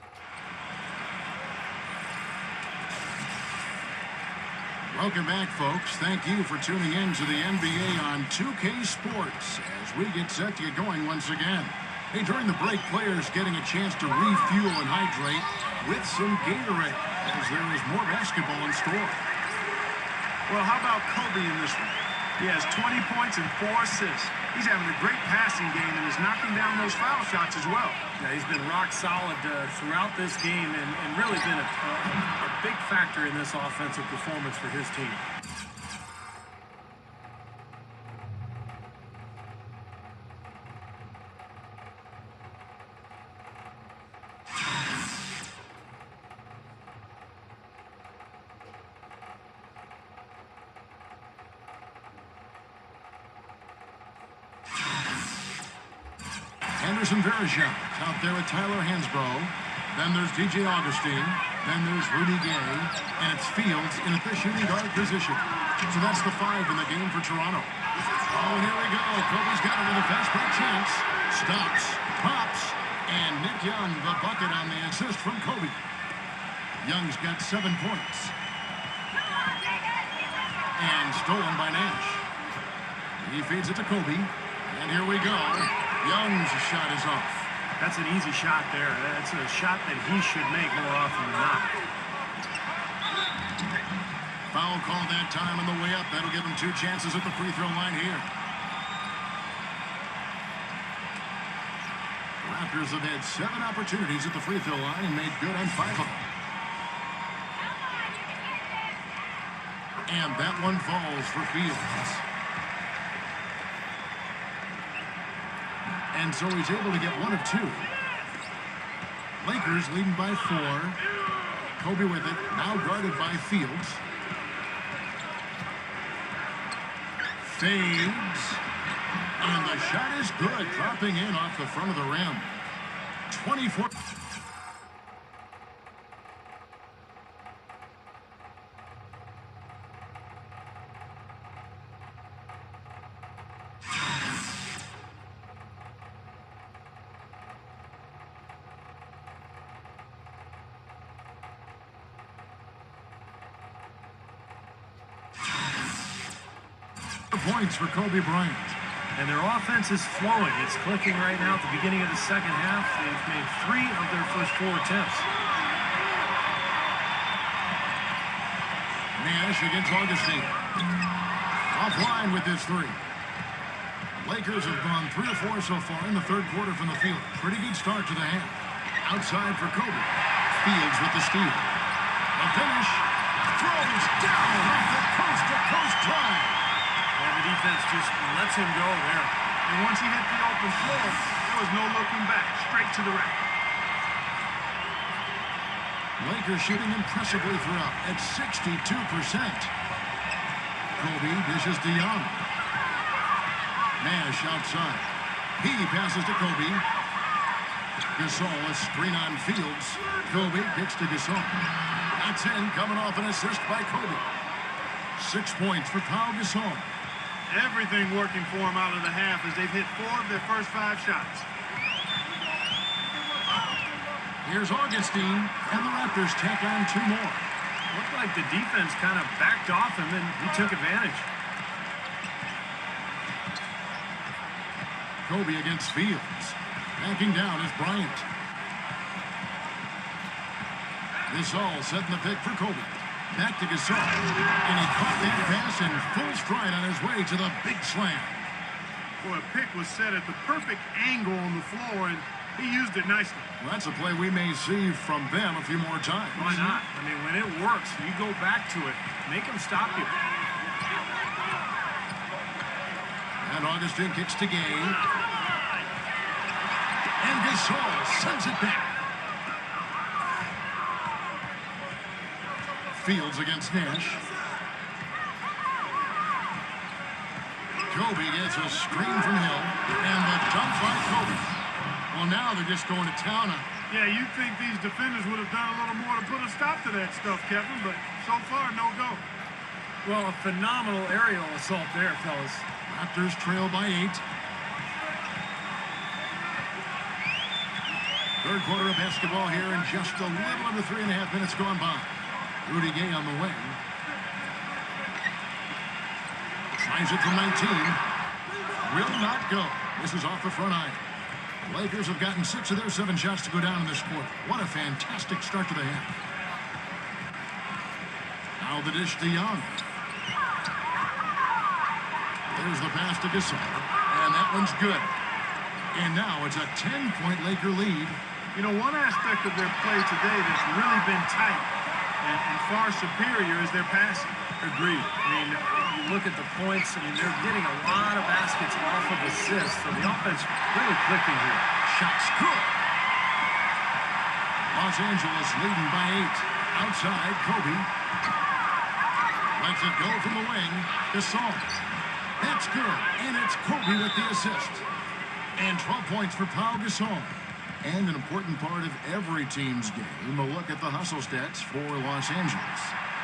S2: Welcome back, folks. Thank you for tuning in to the NBA on 2K Sports as we get set to get going once again. Hey, during the break, players getting a chance to refuel and hydrate with some Gatorade as there is more basketball in store.
S4: Well, how about Kobe in this one? He has 20 points and 4 assists. He's having a great passing game and is knocking down those foul shots as well.
S3: Yeah, he's been rock solid throughout this game and really been a big factor in this offensive performance for his team.
S2: Anderson Verishaw out there with Tyler Hansbrough. Then there's DJ Augustine. Then there's Rudy Gay. And it's Fields in at the shooting guard position. So that's the 5 in the game for Toronto. Oh, and here we go. Kobe's got it with a fast break chance. Stops, pops, and Nick Young, the bucket on the assist from Kobe. Young's got 7 points. And stolen by Nash. He feeds it to Kobe. And here we go. Young's shot is off.
S3: That's an easy shot there. That's a shot that he should make more often than not.
S2: Foul call that time on the way up. That'll give him 2 chances at the free throw line here. Raptors have had 7 opportunities at the free throw line and made good on 5 of them. And that one falls for Fields. And so he's able to get 1 of 2. Lakers leading by 4. Kobe with it, now guarded by Fields. Fades. And the shot is good, dropping in off the front of the rim. 24. Points for Kobe Bryant.
S3: And their offense is flowing. It's clicking right now at the beginning of the second half. They've made 3 of their first 4 attempts.
S2: Nash against Augustine. Offline with his 3. Lakers have gone 3 or 4 so far in the third quarter from the field. Pretty good start to the half. Outside for Kobe. Fields with the steal. A finish. Throws down off the coast-to-coast drive.
S3: And the defense just lets him go there.
S4: And once he hit the open floor, there was no looking back. Straight to the rack.
S2: Lakers shooting impressively throughout at 62%. Kobe dishes to Young. Nash outside. He passes to Kobe. Gasol, a screen on Fields. Kobe kicks to Gasol. That's in, coming off an assist by Kobe. 6 points for Pau Gasol.
S4: Everything working for him out of the half as they've hit 4 of their first 5 shots.
S2: Here's Augustine, and the Raptors tack on 2 more.
S3: Looked like the defense kind of backed off him, and he took advantage.
S2: Kobe against Fields. Backing down is Bryant. Gasol setting the pick for Kobe. Back to Gasol. And he caught that pass in full stride on his way to the big slam.
S4: Boy, a pick was set at the perfect angle on the floor, and he used it nicely.
S2: Well, that's a play we may see from them a few more times.
S3: Why not? I mean, when it works, you go back to it. Make them stop you.
S2: And Augustine kicks to Gay. And Gasol sends it back. Fields against Nash. Kobe gets a screen from Hill. And the dunk by Kobe. Well, now they're just going to town on.
S4: Yeah, you'd think these defenders would have done a little more to put a stop to that stuff, Kevin, but so far, no go.
S3: Well, a phenomenal aerial assault there, fellas.
S2: Raptors trail by 8. Third quarter of basketball here, and just a little under 3.5 minutes gone by. Rudy Gay on the wing. Tries it from 19. Will not go. This is off the front iron. The Lakers have gotten 6 of their 7 shots to go down in this quarter. What a fantastic start to the half. Now the dish to Young. There's the pass to Gasol. And that one's good. And now it's a 10-point Laker lead.
S4: You know, one aspect of their play today that's really been tight and far superior is their passing.
S3: Agreed. I mean, you look at the points, I mean, they're getting a lot of baskets off of assists, so the offense really clicking here.
S2: Shots good. Los Angeles leading by 8. Outside, Kobe. Lets it go from the wing. Gasol. That's good. And it's Kobe with the assist. And 12 points for Pau Gasol. And an important part of every team's game, a look at the hustle stats for Los Angeles.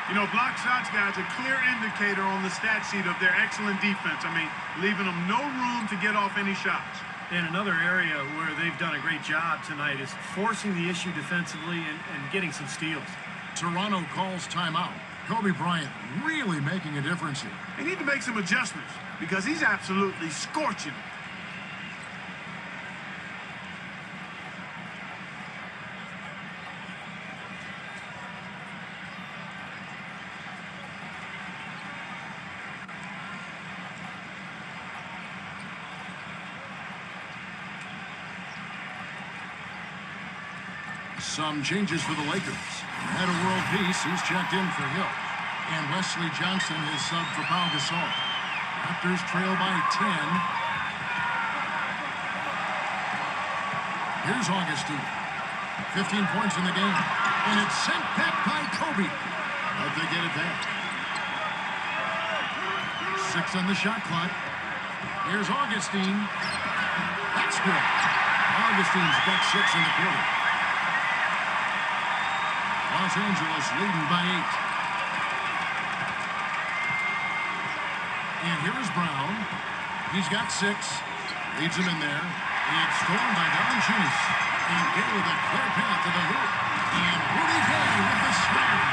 S4: You know, block shots, guys, a clear indicator on the stat sheet of their excellent defense. I mean, leaving them no room to get off any shots.
S3: And another area where they've done a great job tonight is forcing the issue defensively and getting some steals.
S2: Toronto calls timeout. Kobe Bryant really making a difference here.
S4: They need to make some adjustments because he's absolutely scorching it.
S2: Some changes for the Lakers. Head of world peace, he's checked in for Hill. And Wesley Johnson is subbed for Pau Gasol. Raptors trail by 10. Here's Augustine. 15 points in the game. And it's sent back by Kobe. But they get it back. 6 on the shot clock. Here's Augustine. That's good. Augustine's got 6 in the quarter. Los Angeles leading by 8. And here is Brown. He's got 6. Leads him in there. It's stolen by Valanciunas. And Gay with a clear path to the hoop. And Rudy Gay with the slam.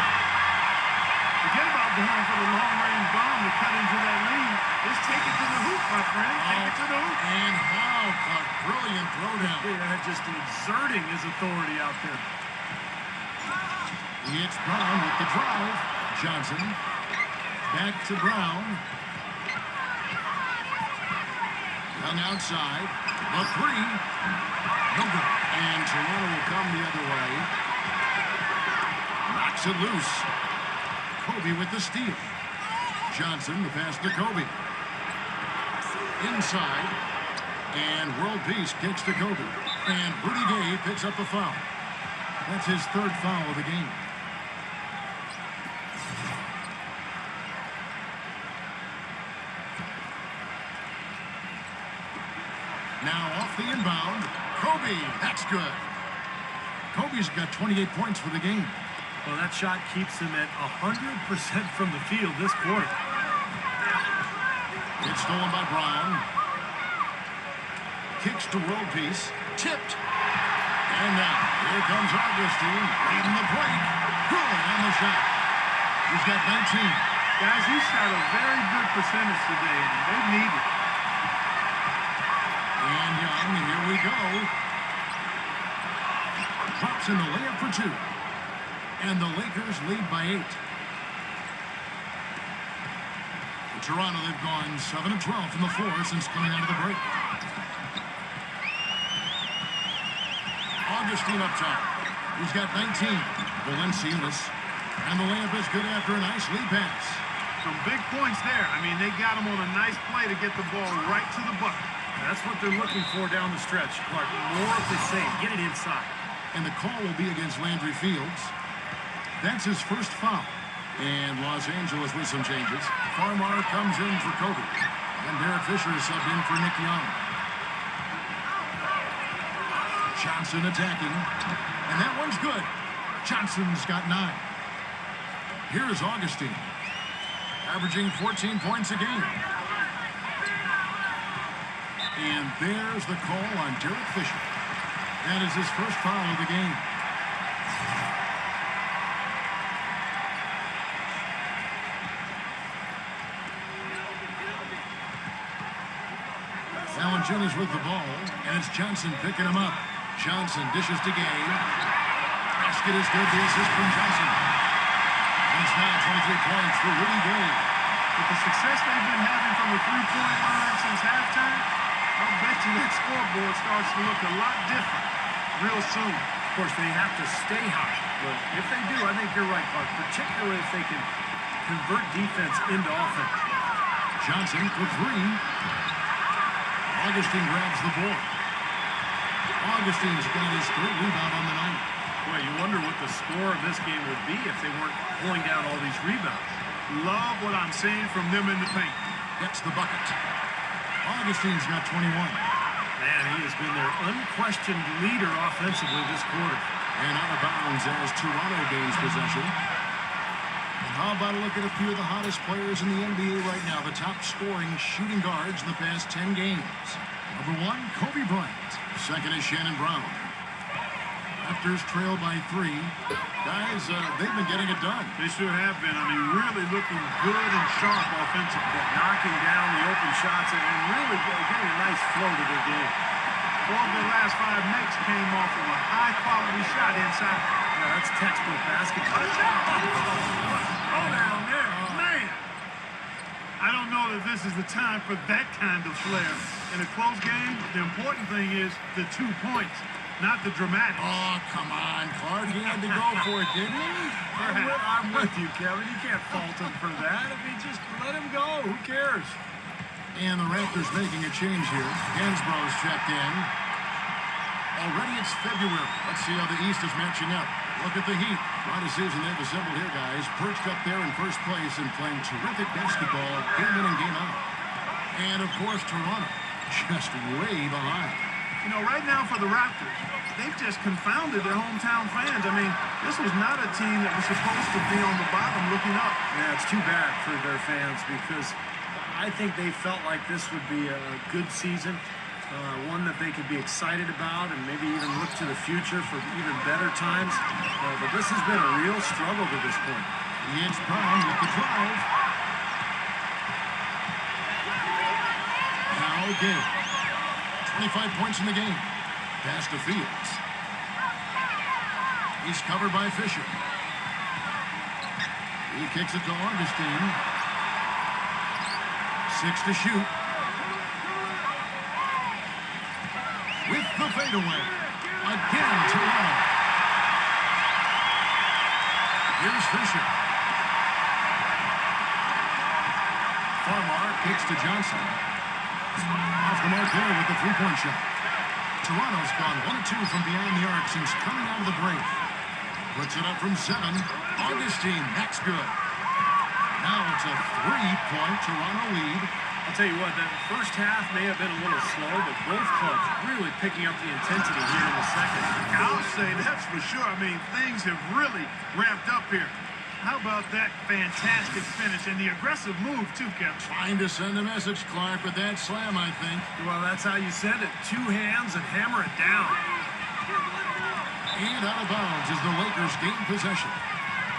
S4: Forget about going for the long-range bomb to cut into that lead. Just take it to the hoop, my friend. Take it to the hoop.
S2: And how a brilliant throwdown.
S3: Yeah, just exerting his authority out there.
S2: It's Brown with the drive. Johnson. Back to Brown. Young outside. The 3. No good. And Toronto will come the other way. Knocks it loose. Kobe with the steal. Johnson the pass to Kobe. Inside. And world peace kicks to Kobe. And Rudy Gay picks up the foul. That's his 3rd foul of the game. Now off the inbound. Kobe, that's good. Kobe's got 28 points for the game.
S3: Well, that shot keeps him at 100% from the field this quarter.
S2: It's stolen by Brown. Kicks to world peace. Tipped. And now, here comes Augustine. Leading the break. Good on the shot. He's got 19.
S4: Guys, he shot a very good percentage today. They need it.
S2: And Young, and here we go. Drops in the layup for 2. And the Lakers lead by 8. For Toronto, they've gone 7 of 12 from the floor since coming out of the break. Augustine up top. He's got 19. Valanciunas. And the layup is good after a nice lead pass.
S4: Some big points there. I mean, they got him on a nice play to get the ball right to the bucket.
S3: That's what they're looking for down the stretch, Clark. More of the same. Get it inside.
S2: And the call will be against Landry Fields. That's his 1st foul. And Los Angeles with some changes. Farmar comes in for Kobe. And Derek Fisher is subbed in for Nick Young. Johnson attacking. And that one's good. Johnson's got 9. Here is Augustine. Averaging 14 points a game. And there's the call on Derek Fisher. That is his 1st foul of the game. Valanciunas with the ball, and it's Johnson picking him up. Johnson dishes to Gay. Basket is good. The assist from Johnson. And it's now 23 points for Rudy Gay.
S4: With the success they've been having from the three-point line since halftime, I'll bet you that scoreboard starts to look a lot different real soon.
S3: Of course, they have to stay high. But if they do, I think you're right, Clark. Particularly if they can convert defense into offense.
S2: Johnson for 3. Augustine grabs the board. Augustine's got his 3rd rebound on the night.
S3: Boy, you wonder what the score of this game would be if they weren't pulling down all these rebounds.
S4: Love what I'm seeing from them in the paint.
S2: Gets the bucket. Augustine's got 21.
S3: Man, he has been their unquestioned leader offensively this quarter.
S2: And out of bounds as Toronto gains possession. And How about a look at a few of the hottest players in the NBA right now, the top scoring shooting guards in the past 10 games. Number 1, Kobe Bryant. Second is Shannon Brown. Raptors trail by 3. Guys, they've been getting it done.
S4: They sure have been. I mean, really looking good and sharp offensively.
S3: Knocking down the open shots and really getting a nice flow to their game.
S4: 4 of their last 5 makes came off of a high-quality shot inside.
S3: Yeah, that's textbook basketball. Oh, down there. Man!
S4: I don't know that this is the time for that kind of flair. In a close game, the important thing is the 2 points, not the dramatic.
S2: Oh, come on, Clark. He had to go for it, didn't he?
S3: I'm with you, Kevin. You can't fault him for that. I mean, just let him go. Who cares?
S2: And the Raptors making a change here. Hansbrough's checked in. Already it's February. Let's see how the East is matching up. Look at the Heat. What a season they've assembled here, guys. Perched up there in first place and playing terrific basketball game in and game out. And, of course, Toronto just way behind.
S4: You know, right now for the Raptors, they've just confounded their hometown fans. I mean, this was not a team that was supposed to be on the bottom looking up.
S3: Yeah, it's too bad for their fans because I think they felt like this would be a good season, one that they could be excited about and maybe even look to the future for even better times. But this has been a real struggle to this point.
S2: It's Brown with the drive. Now Gale. 25 points in the game. Pass to Fields. He's covered by Fisher. He kicks it to Augustine. 6 to shoot. With the fadeaway. Again, Toronto. Here's Fisher. Farmar kicks to Johnson. Off the mark there with the three-point shot. Toronto's gone 1-2 from beyond the arc since coming out of the break. Puts it up from 7. Augustine, that's good. Now it's a 3-point Toronto lead.
S3: I'll tell you what, that first half may have been a little slow, but both clubs really picking up the intensity here in the second.
S4: I'll say that's for sure. I mean, things have really ramped up here. How about that fantastic finish and the aggressive move, too, Kevin?
S2: Trying to send a message, Clark, with that slam, I think.
S3: Well, that's how you send it. 2 hands and hammer it down.
S2: And out of bounds as the Lakers gain possession.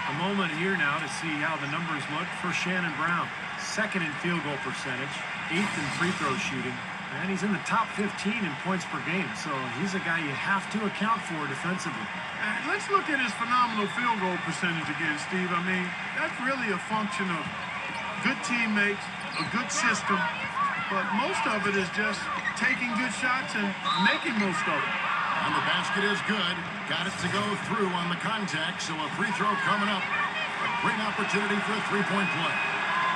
S3: A moment here now to see how the numbers look for Shannon Brown. Second in field goal percentage, 8th in free throw shooting, and he's in the top 15 in points per game, so he's a guy you have to account for defensively.
S4: Let's look at his phenomenal field goal percentage again, Steve. I mean, that's really a function of good teammates, a good system, but most of it is just taking good shots and making most of it.
S2: And the basket is good. Got it to go through on the contact, so a free throw coming up. A great opportunity for a three-point play.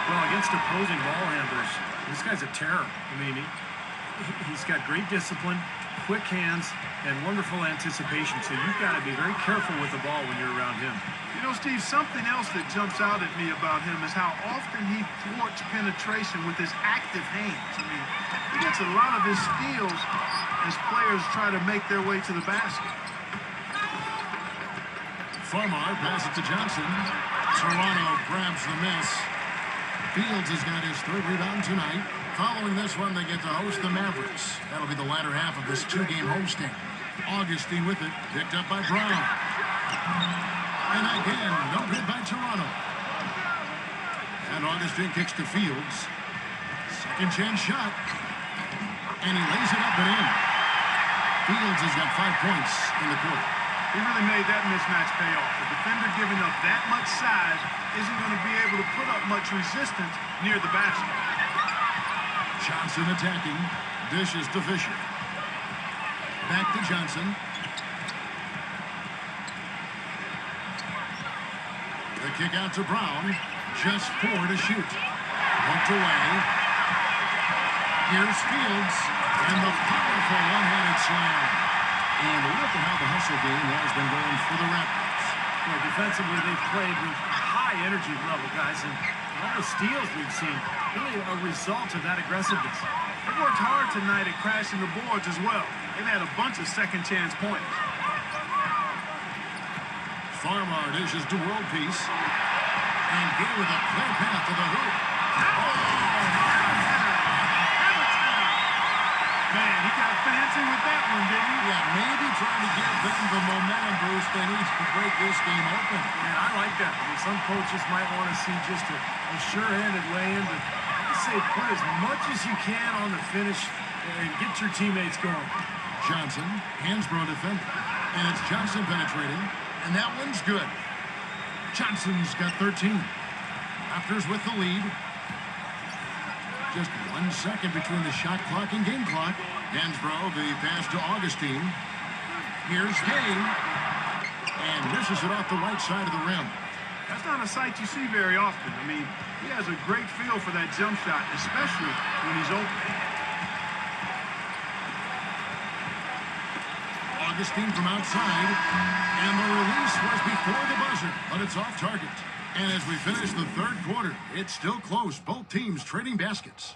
S3: Well, against opposing ball handlers, this guy's a terror. I mean, he's got great discipline, quick hands, and wonderful anticipation, so you've got to be very careful with the ball when you're around him.
S4: You know, Steve, something else that jumps out at me about him is how often he thwarts penetration with his active hands. I mean, he gets a lot of his steals as players try to make their way to the basket.
S2: Farmar passes it to Johnson. Toronto grabs the miss. Fields has got his 3rd rebound tonight. Following this one, they get to host the Mavericks. That'll be the latter half of this 2-game homestand. Augustine with it, picked up by Brown. And again, no good by Toronto. And Augustine kicks to Fields. Second chance shot. And he lays it up and in. Fields has got 5 points in the quarter.
S4: He really made that mismatch pay off. The defender giving up that much size isn't going to be able to put up much resistance near the basket.
S2: Johnson attacking. Dishes to Fisher. Back to Johnson. The kick out to Brown. Just 4 to shoot. Poked away. Here's Fields. And the powerful one-handed slam. And look at how the hustle game has been going for the Raptors.
S3: Well, defensively, they've played with a high energy level, guys, and all the steals we've seen, really a result of that aggressiveness.
S4: They worked hard tonight at crashing the boards as well. They've had a bunch of second-chance points.
S2: Farmar dishes to World Peace. And Gay with a clear path to the hoop.
S4: Man, he got fancy with that one, didn't he?
S2: Yeah, maybe trying to give them the momentum boost they need to break this game open.
S3: And I like that. I mean, some coaches might want to see just a sure-handed lay-in, but I say put as much as you can on the finish and get your teammates going.
S2: Johnson, Hansbrough defending. And it's Johnson penetrating. And that one's good. Johnson's got 13. Raptors with the lead. Just 1 second between the shot clock and game clock. Hansbrough, the pass to Augustine. Here's Gay. And misses it off the right side of the rim.
S4: That's not a sight you see very often. I mean, he has a great feel for that jump shot, especially when he's open.
S2: Augustine from outside. And the release was before the buzzer, but it's off target. And as we finish the third quarter, it's still close. Both teams trading baskets.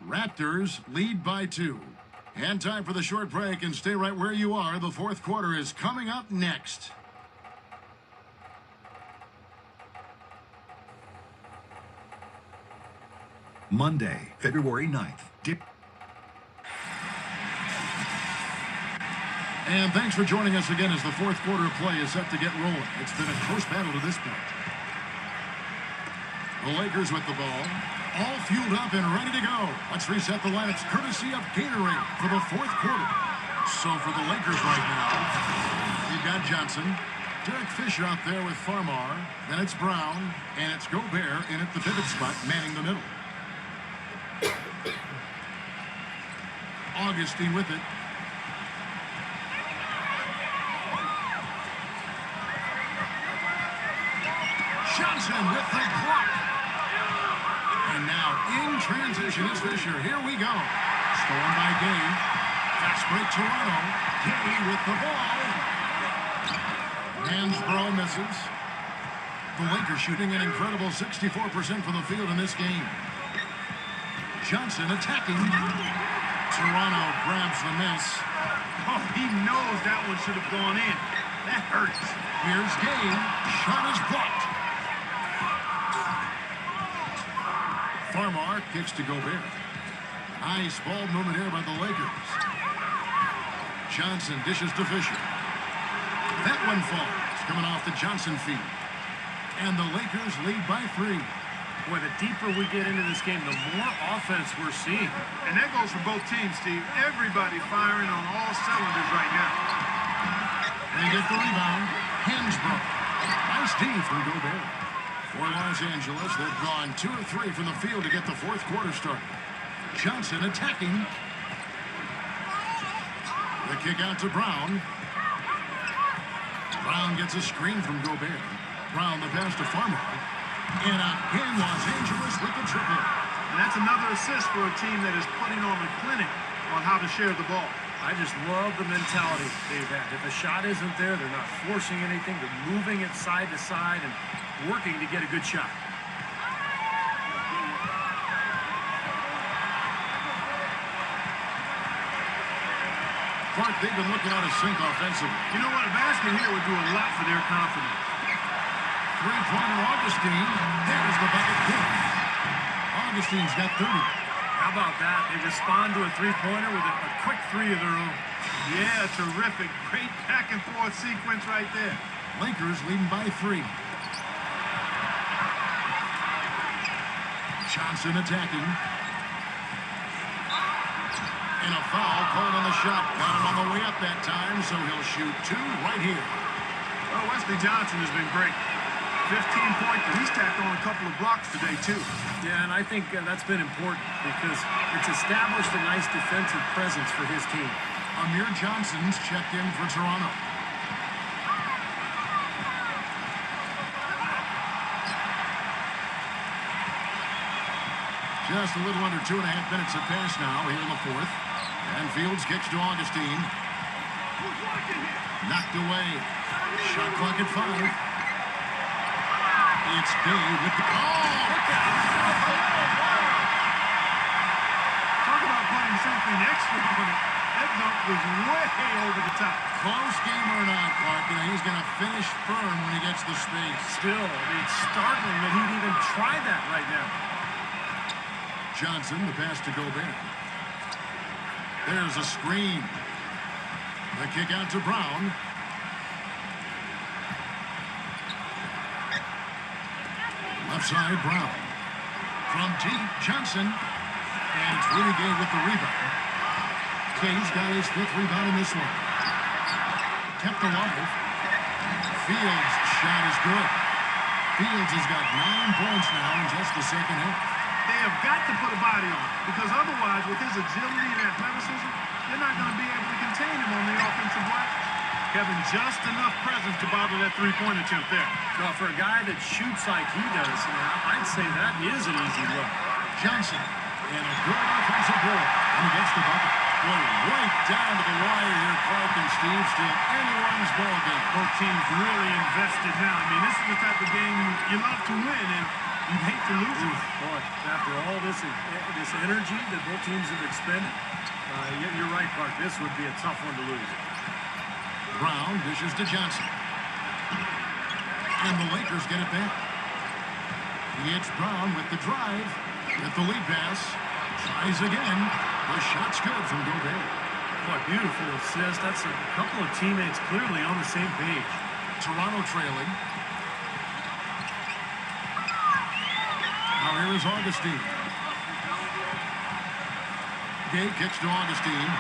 S2: Raptors lead by 2. And time for the short break, and stay right where you are. The fourth quarter is coming up next.
S6: Monday, February 9th.
S2: And thanks for joining us again as the fourth quarter of play is set to get rolling. It's been a close battle to this point. The Lakers with the ball, all fueled up and ready to go. Let's reset the lineups courtesy of Gatorade for the fourth quarter. So for the Lakers right now, you've got Johnson, Derek Fisher out there with Farmar, then it's Brown, and it's Gobert in at the pivot spot, manning the middle. Augustine with it. Johnson with the block. And now in transition is Fisher. Here we go. Stolen by Gay. Fast break Toronto. Gay with the ball. Hansbrough misses. The Lakers shooting an incredible 64% from the field in this game. Johnson attacking. Toronto grabs the miss.
S4: Oh, he knows that one should have gone in. That hurts.
S2: Here's Gay. Shot is blocked. Farmar kicks to Gobert. Nice ball movement here by the Lakers. Johnson dishes to Fisher. That one falls, coming off the Johnson feed. And the Lakers lead by 3.
S3: Boy, the deeper we get into this game, the more offense we're seeing.
S4: And that goes for both teams, Steve. Everybody firing on all cylinders right now.
S2: They get the rebound. Hansbrough. Nice D from Gobert. For Los Angeles, they've gone 2 or 3 from the field to get the fourth quarter started. Johnson attacking. The kick out to Brown. Brown gets a screen from Gobert. Brown the pass to Farmer. And again, Los Angeles with the triple.
S4: And that's another assist for a team that is putting on a clinic on how to share the ball.
S3: I just love the mentality they've had. If a shot isn't there, they're not forcing anything. They're moving it side to side and working to get a good shot.
S2: Clark, they've been looking out of sync offensively.
S4: You know what? A basket here would do a lot for their confidence.
S2: Three-pointer Augustine. There's the bucket kick. Augustine's got 30.
S3: How about that? They respond to a three-pointer with a quick 3 of their own.
S4: Yeah, terrific. Great back-and-forth sequence right there.
S2: Lakers leading by 3. Johnson attacking. And a foul called on the shot. Got him on the way up that time, so he'll shoot 2 right here.
S4: Well, Wesley Johnson has been great. 15-point, but he's tacked on a couple of blocks today, too.
S3: Yeah, and I think that's been important because it's established a nice defensive presence for his team.
S2: Amir Johnson's checked in for Toronto. Just a little under 2.5 minutes have passed now here in the fourth. And Fields kicks to Augustine. Knocked away. Shot clock at 5. It's Gay with the...
S4: Talk about putting something extra on it. That dunk was way over the top.
S2: Close game or not, Clark, he's going to finish firm when he gets the space.
S3: Still, I mean, it's startling that he'd even try that right now.
S2: Johnson, the pass to Gobert. There's a screen. The kick out to Brown. Left side, Brown. From deep, Johnson. And it's Rudy Gay with the rebound. Kay's got his 5th rebound in this one. Kept alive. Fields' shot is good. Fields has got 9 points now in just the second half.
S4: They have got to put a body on him, because otherwise, with his agility and athleticism, they're not going to be able to contain him on the offensive glass. Having just enough presence to bottle that three-point attempt there.
S3: Well, for a guy that shoots like he does, I'd say that is an easy look.
S2: Johnson, and a good offensive ball, and he gets the bucket. Boy, right down to the wire here, Clark and Steve. Still anyone's ball game.
S4: Both teams really invested now. I mean, this is the type of game you love to win, and you hate to lose it.
S3: Boy, after all this energy that both teams have expended, you're right, Clark. This would be a tough one to lose.
S2: Brown dishes to Johnson. And the Lakers get it back. It's Brown with the drive. With the lead pass. Tries again. The shot's good from Gobert.
S3: Boy, beautiful assist. That's a couple of teammates clearly on the same page.
S2: Toronto trailing. Now here is Augustine. Gay kicks to Augustine.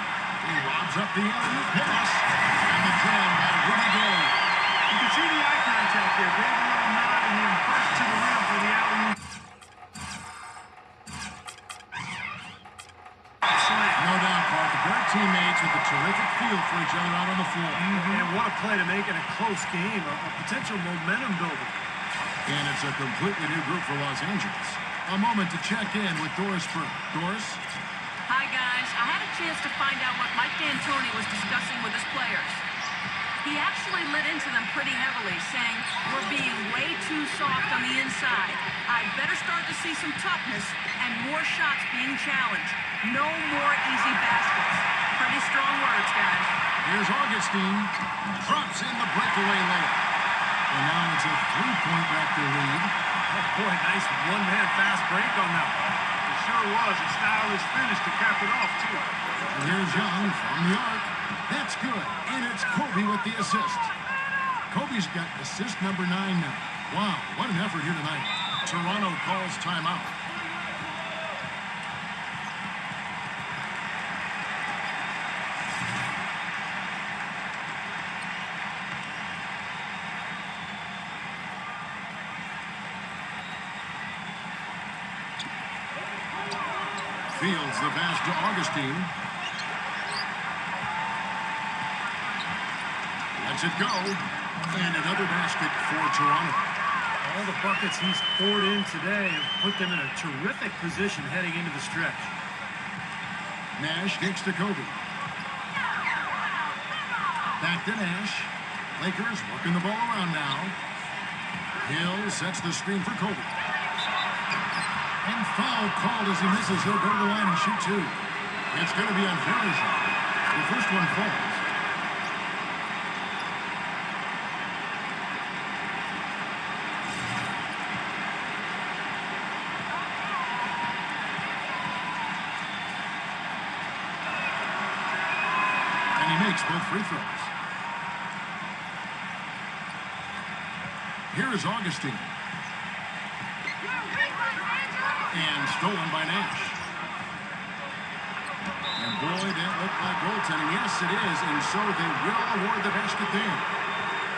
S2: He lobs up the alley pass. And the jam by Rudy Gay.
S4: You can see the eye contact there. Gave a little nod and then first to the rim for the alley-oop.
S2: No doubt, Clark. Great teammates with a terrific feel for each other out on the floor.
S3: And what a play to make in a close game, a potential momentum builder.
S2: And it's a completely new group for Los Angeles. A moment to check in with Doris Burke. Doris?
S5: Hi, guys. I had a chance to find out what Mike D'Antoni was discussing with his players. He actually lit into them pretty heavily, saying, we're being way too soft on the inside. I better start to see some toughness and more shots being challenged. No more easy baskets. Pretty strong words, guys.
S2: Here's Augustine. Drops in the breakaway layup. And now it's a 3-point Raptor lead.
S3: Oh, boy, nice one-man fast break on that one.
S4: It sure was a stylish finish to cap it off, too.
S2: Here's Young from the arc. That's good. And it's Kobe with the assist. Kobe's got assist number 9 now. Wow, what an effort here tonight. Toronto calls timeout. Fields the pass to Augustine. Lets it go. And another basket for Toronto.
S3: All the buckets he's poured in today have put them in a terrific position heading into the stretch.
S2: Nash kicks to Kobe. Back to Nash. Lakers working the ball around now. Hill sets the screen for Kobe. And foul called as he misses. He'll go to the line and shoot 2. It's going to be on Ferguson. The first one falls. And he makes both free throws. Here is Augustine. And stolen by Nash. And boy, that looked like goaltending. Yes, it is. And so they will award the basket there.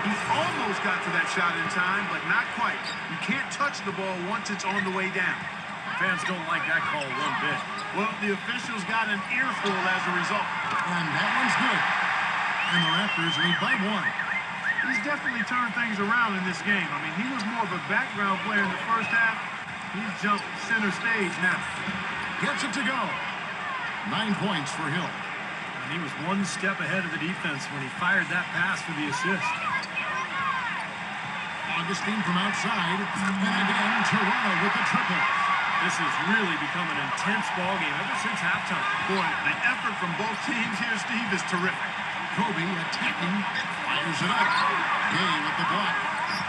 S4: He almost got to that shot in time, but not quite. You can't touch the ball once it's on the way down.
S3: Fans don't like that call one bit.
S4: Well, the officials got an earful as a result.
S2: And that one's good. And the Raptors lead by 1.
S4: He's definitely turned things around in this game. I mean, he was more of a background player in the first half. He's jumped center stage now.
S2: Gets it to go. 9 points for Hill.
S3: And he was one step ahead of the defense when he fired that pass for the assist.
S2: Augustine from outside. And again, Toronto with the triple.
S3: This has really become an intense ball game ever since halftime.
S4: Boy, the effort from both teams here, Steve, is terrific.
S2: Kobe attacking, fires it up. Gay with the block,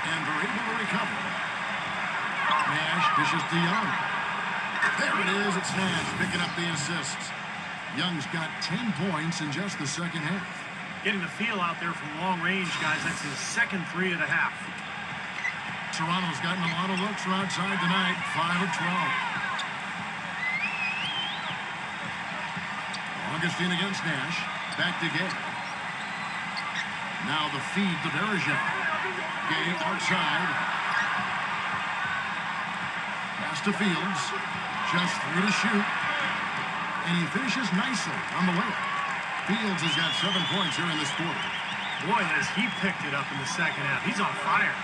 S2: and they're able to recover. Nash dishes to Young. There it is, it's Nash picking up the assists. Young's got 10 points in just the second half.
S3: Getting the feel out there from long range, guys. That's his second three of the half.
S2: Toronto's gotten a lot of looks from outside tonight, 5 of 12. Augustine against Nash, back to Gay. Now the feed to Bergeron. Gay outside. Pass to Fields. Just 3 to shoot. And he finishes nicely on the layup. Fields has got 7 points here in this quarter.
S3: Boy, has he picked it up in the second half. He's on fire.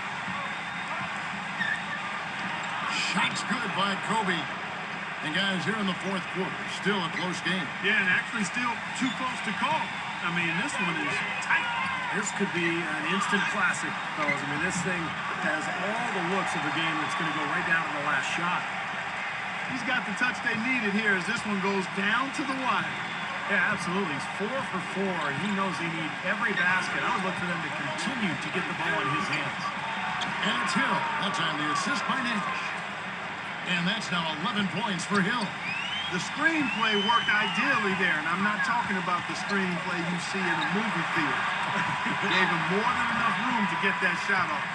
S2: Shot's good by Kobe. And guys, here in the fourth quarter, still a close game.
S4: Yeah, and actually still too close to call. I mean, this one is tight.
S3: This could be an instant classic, fellas. I mean, this thing has all the looks of a game that's going to go right down to the last shot.
S4: He's got the touch they needed here as this one goes down to the wire.
S3: Yeah, absolutely. He's 4 for 4, and he knows they need every basket. I would look for them to continue to get the ball in his hands.
S2: And it's Hill. That's on the assist by Nash. And that's now 11 points for Hill.
S4: The screenplay worked ideally there, and I'm not talking about the screenplay you see in a movie theater. Gave him more than enough room to get that shot off.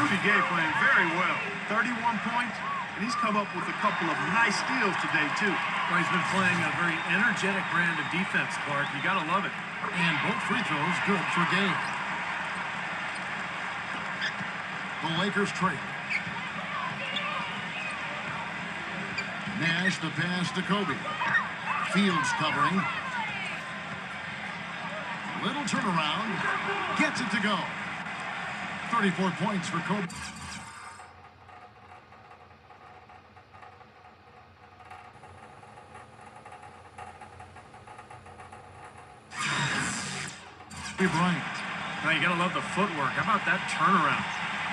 S4: Rudy Gay playing very well. 31 points, and he's come up with a couple of nice steals today, too.
S3: Well, he's been playing a very energetic brand of defense, Clark. You got to love it.
S2: And both free throws good for Gay. The Lakers trail. Nash the pass to Kobe. Fields covering. Little turnaround. Gets it to go. 34 points for Kobe. Bryant.
S3: Now, you got to love the footwork. How about that turnaround?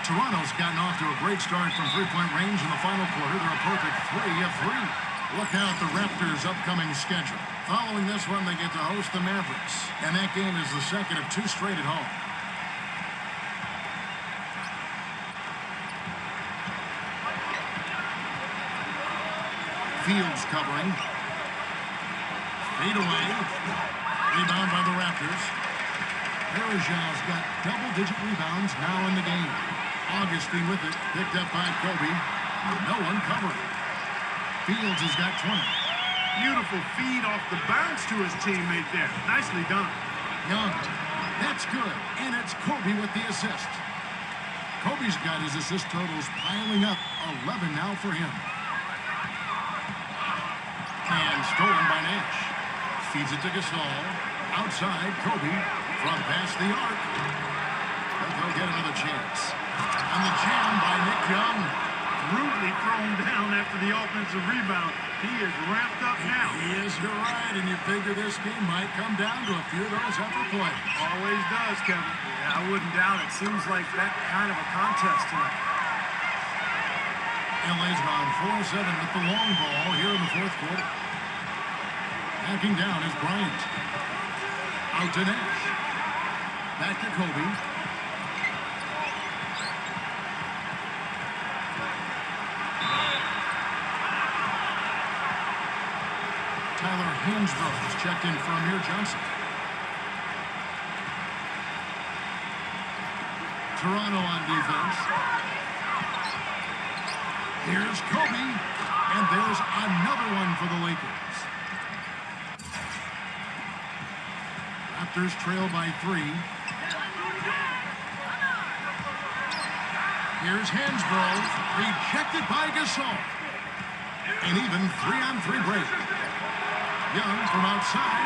S2: Toronto's gotten off to a great start from three-point range in the final quarter. They're a perfect 3 of 3. Look out the Raptors' upcoming schedule. Following this one, they get to host the Mavericks. And that game is the second of 2 straight at home. Fields covering. Fade away. Rebound by the Raptors. Bergeron's got double-digit rebounds now in the game. Augustine with it, picked up by Kobe. No one covering. Fields has got 20.
S4: Beautiful feed off the bounce to his teammate there. Nicely done.
S2: Young, that's good, and it's Kobe with the assist. Kobe's got his assist totals piling up, 11 now for him. And stolen by Nash. Feeds it to Gasol. Outside, Kobe from past the arc. But they'll get another chance. And the jam by Nick Young.
S4: Rudely thrown down after the offensive rebound. He is ramped up now.
S2: He is, you're right, and you figure this game might come down to a few of those upper plays.
S4: Always does, Kevin.
S3: Yeah, I wouldn't doubt it. Seems like that kind of a contest tonight.
S2: LA's gone 4-7 with the long ball here in the fourth quarter. Backing down is Bryant. Out to Nash. Back to Kobe. Tyler Hansbrough is checked in for Amir Johnson. Toronto on defense. Here's Kobe. And there's another one for the Lakers. Raptors trail by 3. Here's Hansbrough. Rejected by Gasol. An even 3-on-3 break. Young from outside.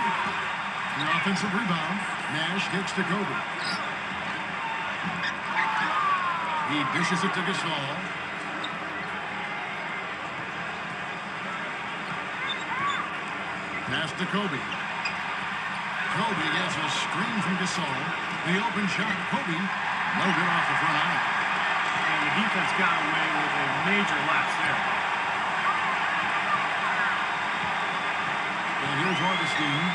S2: The offensive rebound. Nash gets to Kobe. He dishes it to Gasol. Pass to Kobe. Kobe gets a screen from Gasol. The open shot. Kobe. No good off the front line.
S3: And the defense got away with a major lapse there.
S2: here's Augustine.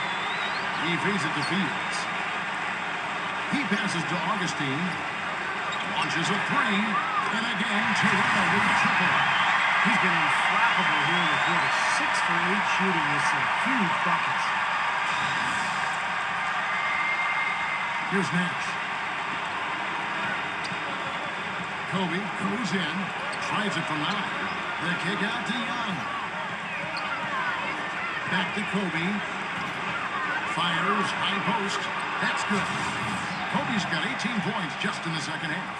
S2: He feeds it to Fields. He passes to Augustine. Launches a three. And again, Toronto with a triple.
S3: He's been unflappable here in the quarter. 6 for 8 shooting with some huge buckets.
S2: Here's Nash. Kobe goes in. Tries it from 9. The kick out to Young. Back to Kobe. Fires, high post. That's good. Kobe's got 18 points just in the second half.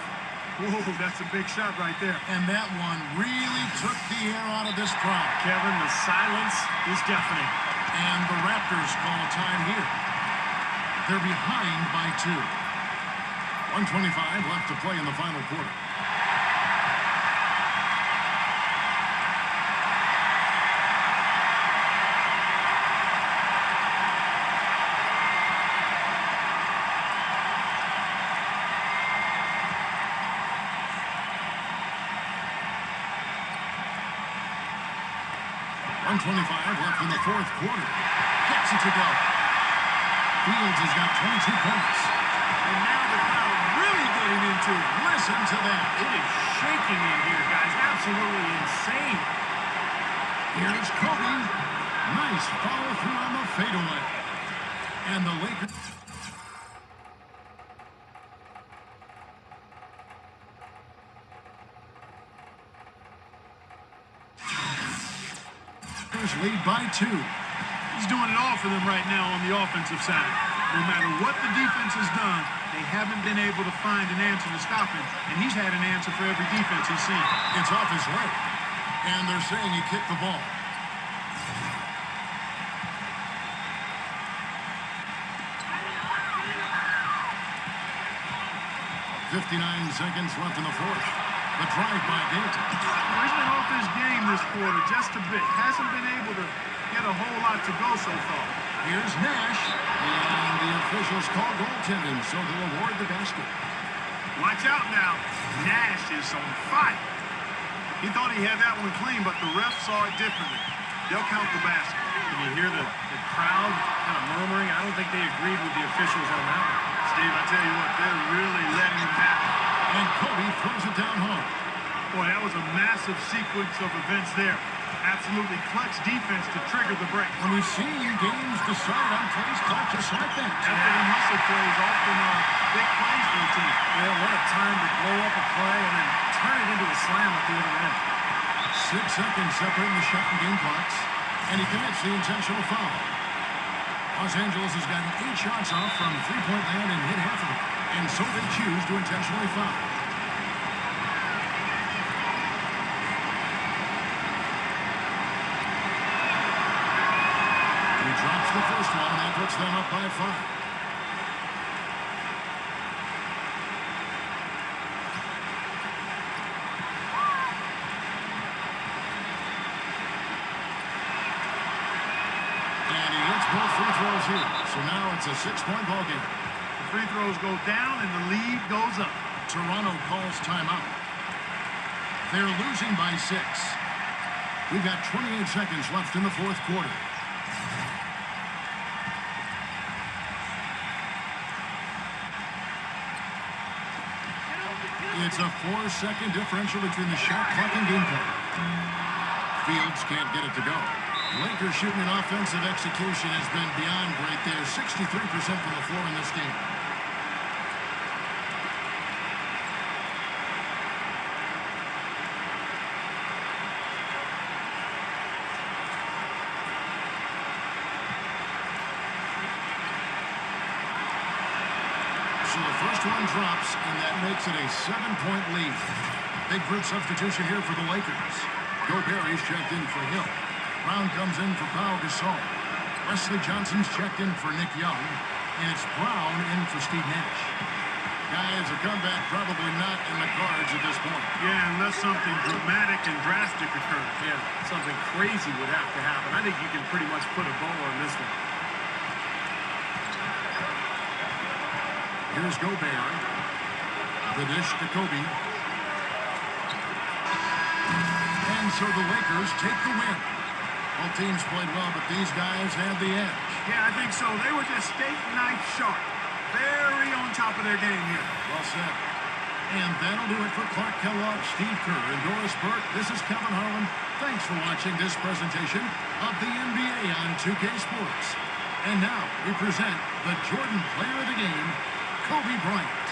S4: Whoa, that's a big shot right there.
S2: And that one really took the air out of this crowd.
S3: Kevin, the silence is deafening.
S2: And the Raptors call time here. They're behind by 2. 1:25 left to play in the final quarter. .25 left in the fourth quarter. Gets it to go. Fields has got 22 points.
S3: And now the crowd really getting into it.
S2: Listen to that.
S3: It is shaking in here, guys. Absolutely insane.
S2: Here's Kobe. Nice follow through on the fadeaway. And the Lakers. Lead by 2.
S4: He's doing it all for them right now on the offensive side. No matter what the defense has done, they haven't been able to find an answer to stop him, and he's had an answer for every defense he's seen.
S2: It's off his leg, and they're saying he kicked the ball. .59 seconds left in the fourth. The drive by Dayton.
S4: He's been off his game this quarter just a bit. Hasn't been able to get a whole lot to go so far.
S2: Here's Nash. And the officials call goaltending, so they'll award the basket.
S4: Watch out now. Nash is on fire. He thought he had that one clean, but the ref saw it differently. They'll count the basket.
S3: Can you hear the crowd kind of murmuring? I don't think they agreed with the officials on that one.
S4: Steve, I tell you what, they're really letting him happen.
S2: And Kobe throws it down home.
S4: Boy, that was a massive sequence of events there. Absolutely clutch defense to trigger the break.
S2: And we've seen games decide on plays called just like that.
S4: Effort and hustle plays often big plays for the team.
S3: Well, what a time to blow up a play and then turn it into a slam at the other end.
S2: 6 seconds separating the shot and game clocks. And he commits the intentional foul. Los Angeles has gotten 8 shots off from three-point land and hit half of it. And so they choose to intentionally foul. He drops the first one, and that puts them up by 5. Both free throws here. So now it's a 6-point ball game.
S4: The free throws go down and the lead goes up.
S2: Toronto calls timeout. They're losing by 6. We've got 28 seconds left in the fourth quarter. It's a 4-second differential between the shot clock and game clock. Fields can't get it to go. Lakers shooting and offensive execution has been beyond great there. 63% from the floor in this game. So the first one drops, and that makes it a 7-point lead. Big group substitution here for the Lakers. Gobert is checked in for Hill. Brown comes in for Pau Gasol. Wesley Johnson's checked in for Nick Young. And it's Brown in for Steve Nash. Guys, a comeback probably not in the cards at this point.
S4: Yeah, unless something dramatic and drastic occurs.
S3: Yeah, something crazy would have to happen. I think you can pretty much put a bow on this one.
S2: Here's Gobert. The dish to Kobe. And so the Lakers take the win. Both teams played well, but these guys had the edge.
S4: Yeah, I think so. They were just steak knife sharp. Very on top of their game here.
S2: Well said. And that'll do it for Clark Kellogg, Steve Kerr, and Doris Burke. This is Kevin Harlan. Thanks for watching this presentation of the NBA on 2K Sports. And now we present the Jordan Player of the Game, Kobe Bryant.